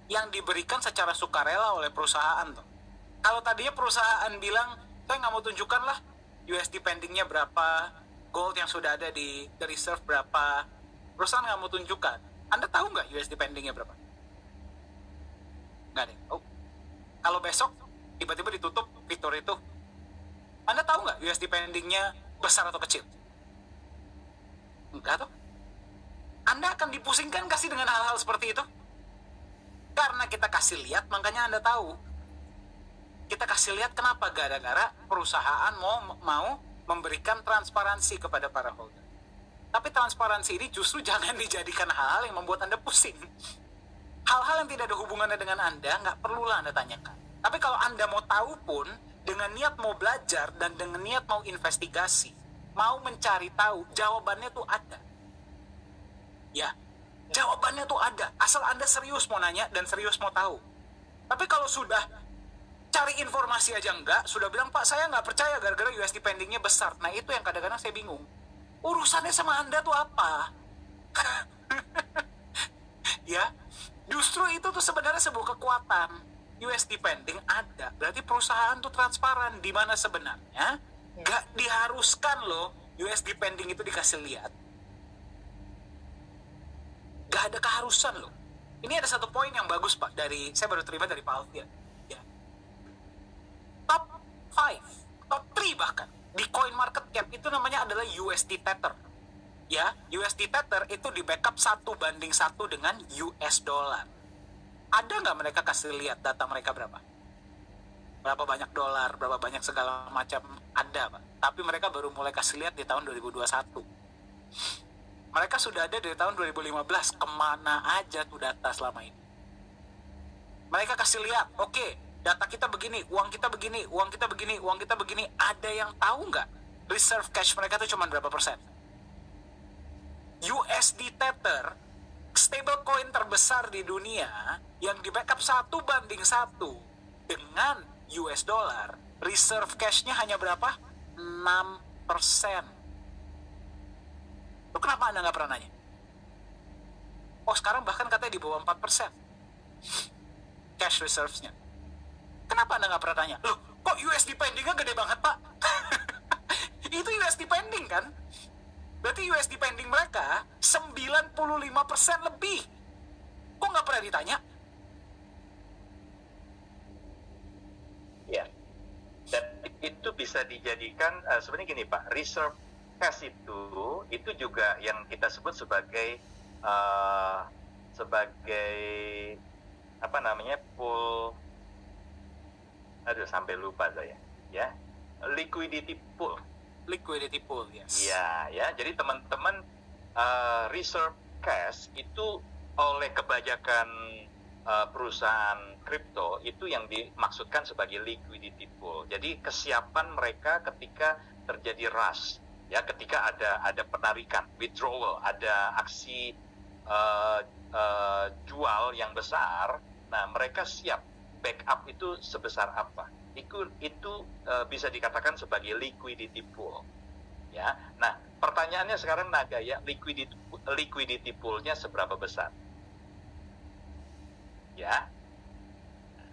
[SPEAKER 1] yang diberikan secara sukarela oleh perusahaan tuh. Kalau tadinya perusahaan bilang, saya nggak mau tunjukkan lah USD pendingnya berapa, gold yang sudah ada di reserve berapa, perusahaan nggak mau tunjukkan. Anda tahu nggak USD pendingnya berapa? Nggak deh. Oh. Kalau besok tiba-tiba ditutup fitur itu, Anda tahu nggak USD pendingnya besar atau kecil? Enggak tuh. Anda akan dipusingkan kasih dengan hal-hal seperti itu? Karena kita kasih lihat, makanya Anda tahu. Kita kasih lihat kenapa? Gara-gara perusahaan mau memberikan transparansi kepada para holder. Tapi transparansi ini justru jangan dijadikan hal-hal yang membuat Anda pusing. Hal-hal yang tidak ada hubungannya dengan Anda, nggak perlulah Anda tanyakan. Tapi kalau Anda mau tahu pun, dengan niat mau belajar dan dengan niat mau investigasi, mau mencari tahu, jawabannya tuh ada. Ya, jawabannya tuh ada. Asal Anda serius mau nanya dan serius mau tahu. Tapi kalau sudah cari informasi aja enggak, sudah bilang, Pak, saya nggak percaya gara-gara USD pendingnya besar. Nah, itu yang kadang-kadang saya bingung. Urusannya sama Anda tuh apa? Ya, justru itu tuh sebenarnya sebuah kekuatan. USD pending ada, berarti perusahaan tuh transparan. Di mana sebenarnya nggak diharuskan loh USD pending itu dikasih lihat. Gak ada keharusan loh. Ini ada satu poin yang bagus Pak, saya baru terima dari Pak Alfian. Ya. Top 5, top 3 bahkan di coin market cap itu namanya adalah USD Tether. Ya, USD Tether itu di backup 1:1 dengan US dollar. Ada nggak mereka kasih lihat data mereka berapa? Berapa banyak dolar, berapa banyak segala macam? Ada Pak. Tapi mereka baru mulai kasih lihat di tahun 2021. Mereka sudah ada dari tahun 2015. Kemana aja tuh data selama ini? Mereka kasih lihat, oke, data kita begini, uang kita begini, uang kita begini, uang kita begini. Ada yang tahu nggak reserve cash mereka tuh cuma berapa persen? USD Tether, stable coin terbesar di dunia, yang di backup 1:1 dengan US dollar, reserve cash-nya hanya berapa? 6%. Loh, kenapa Anda nggak pernah nanya? Oh, sekarang bahkan katanya di bawah 4% cash reserves-nya. Kenapa Anda nggak pernah tanya? Loh, kok USD pending-nya gede banget, Pak? Itu USD pending kan? Berarti USD pending mereka 95% lebih. Kok nggak pernah ditanya?
[SPEAKER 2] Ya, dan itu bisa dijadikan, sebenarnya gini Pak, reserve cash itu juga yang kita sebut sebagai apa namanya, pool, sampai lupa saya, ya, liquidity pool.
[SPEAKER 1] Liquidity pool, yes.
[SPEAKER 2] Ya, jadi teman-teman, reserve cash itu oleh kebijakan perusahaan kripto itu yang dimaksudkan sebagai liquidity pool. Jadi kesiapan mereka ketika terjadi rush, ya, ketika ada penarikan, withdrawal, ada aksi jual yang besar. Nah, mereka siap backup itu sebesar apa. Itu bisa dikatakan sebagai liquidity pool. Ya. Nah, pertanyaannya sekarang Nagaya, liquidity pool-nya seberapa besar? Ya,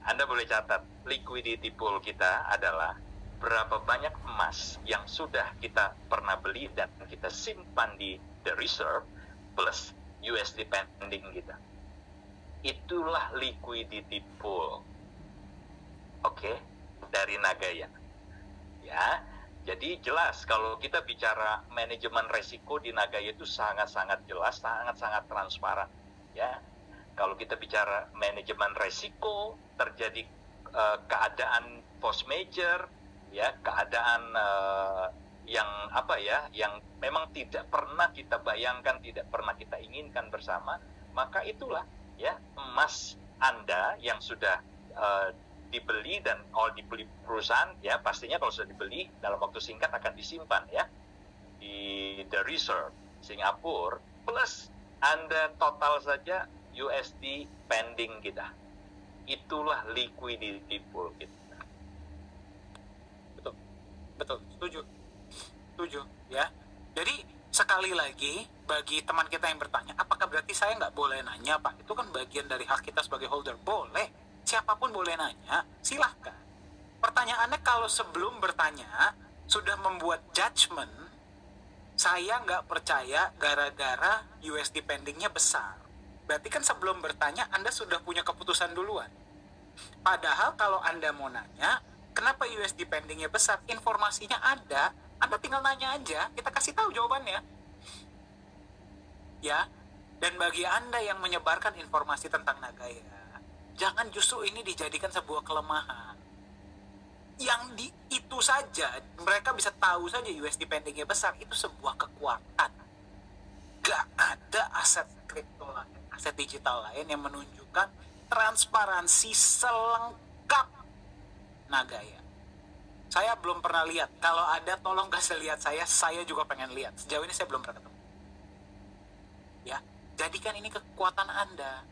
[SPEAKER 2] Anda boleh catat, liquidity pool kita adalah berapa banyak emas yang sudah kita pernah beli dan kita simpan di the reserve plus USD pending kita. Itulah liquidity pool. Oke, dari Nagaya. Ya, jadi jelas kalau kita bicara manajemen resiko di Nagaya itu sangat-sangat jelas, sangat-sangat transparan. Ya. Kalau kita bicara manajemen resiko, terjadi keadaan force major, ya, keadaan yang memang tidak pernah kita bayangkan, tidak pernah kita inginkan bersama, maka itulah, ya, emas Anda yang sudah dibeli dan dibeli perusahaan, ya, pastinya kalau sudah dibeli dalam waktu singkat akan disimpan, ya, di the reserve Singapura, plus Anda total saja USD pending kita. Itulah liquidity pool kita.
[SPEAKER 1] Betul, setuju, ya. Jadi sekali lagi bagi teman kita yang bertanya, apakah berarti saya nggak boleh nanya, Pak? Itu kan bagian dari hak kita sebagai holder. Boleh, siapapun boleh nanya, silahkan. Pertanyaannya kalau sebelum bertanya sudah membuat judgement, saya nggak percaya gara-gara USD pendingnya besar. Berarti kan sebelum bertanya, Anda sudah punya keputusan duluan. Padahal kalau Anda mau nanya, kenapa USD pendingnya besar? Informasinya ada, Anda tinggal nanya aja, kita kasih tahu jawabannya. Ya, dan bagi Anda yang menyebarkan informasi tentang Nagaya, jangan justru ini dijadikan sebuah kelemahan. Yang itu saja, mereka bisa tahu saja USD pendingnya besar, itu sebuah kekuatan. Gak ada aset kripto lain, aset digital lain yang menunjukkan transparansi selengkap Nagaya. Saya belum pernah lihat. Kalau ada, tolong kasih lihat saya juga pengen lihat. Sejauh ini saya belum pernah ketemu. Ya, jadikan ini kekuatan Anda.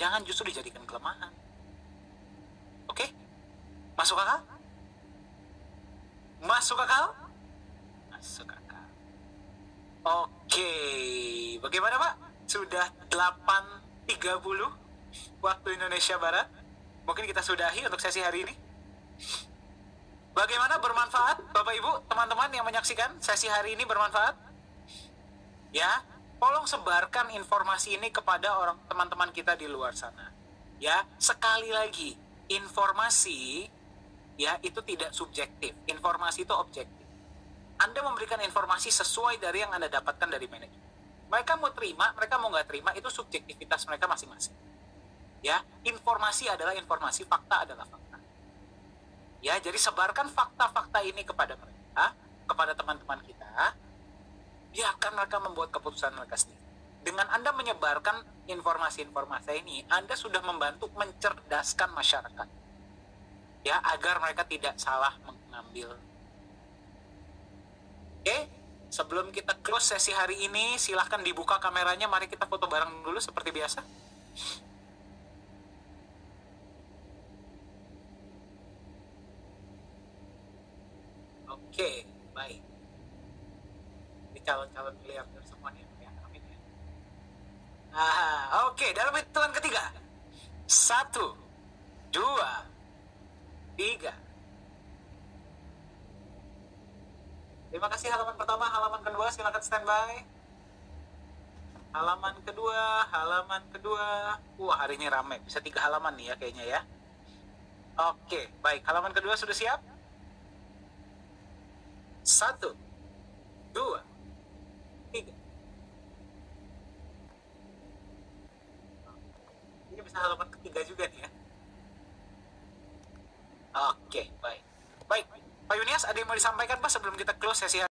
[SPEAKER 1] Jangan justru dijadikan kelemahan. Oke? Masuk akal? Masuk akal? Masuk akal. Oke, bagaimana Pak? Sudah 8.30 waktu Indonesia Barat. Mungkin kita sudahi untuk sesi hari ini. Bagaimana, bermanfaat Bapak Ibu, teman-teman yang menyaksikan sesi hari ini bermanfaat? Ya, tolong sebarkan informasi ini kepada teman-teman kita di luar sana. Ya, sekali lagi, informasi ya itu tidak subjektif. Informasi itu objektif. Anda memberikan informasi sesuai dari yang Anda dapatkan dari manajemen. Mereka mau terima, mereka mau nggak terima, itu subjektivitas mereka masing-masing. Ya, informasi adalah informasi, fakta adalah fakta. Ya, jadi sebarkan fakta-fakta ini kepada mereka, kepada teman-teman kita. Biarkan mereka membuat keputusan mereka sendiri. Dengan Anda menyebarkan informasi-informasi ini, Anda sudah membantu mencerdaskan masyarakat. Ya, agar mereka tidak salah mengambil. Oke, sebelum kita close sesi hari ini, silahkan dibuka kameranya. Mari kita foto bareng dulu seperti biasa. Oke, baik. Ini calon-calon miliarder semuanya. Ya, amin ya. Oke, dalam hitungan ketiga. 1, 2, 3. Terima kasih halaman pertama, halaman kedua silakan standby. Halaman kedua. Wah, hari ini ramai. Bisa 3 halaman nih ya kayaknya ya. Oke, baik. Halaman kedua sudah siap? 1, 2, 3. Ini bisa halaman ketiga juga nih ya. Oke, baik. Baik, Pak Yunias, ada yang mau disampaikan Pak sebelum kita close sesi hari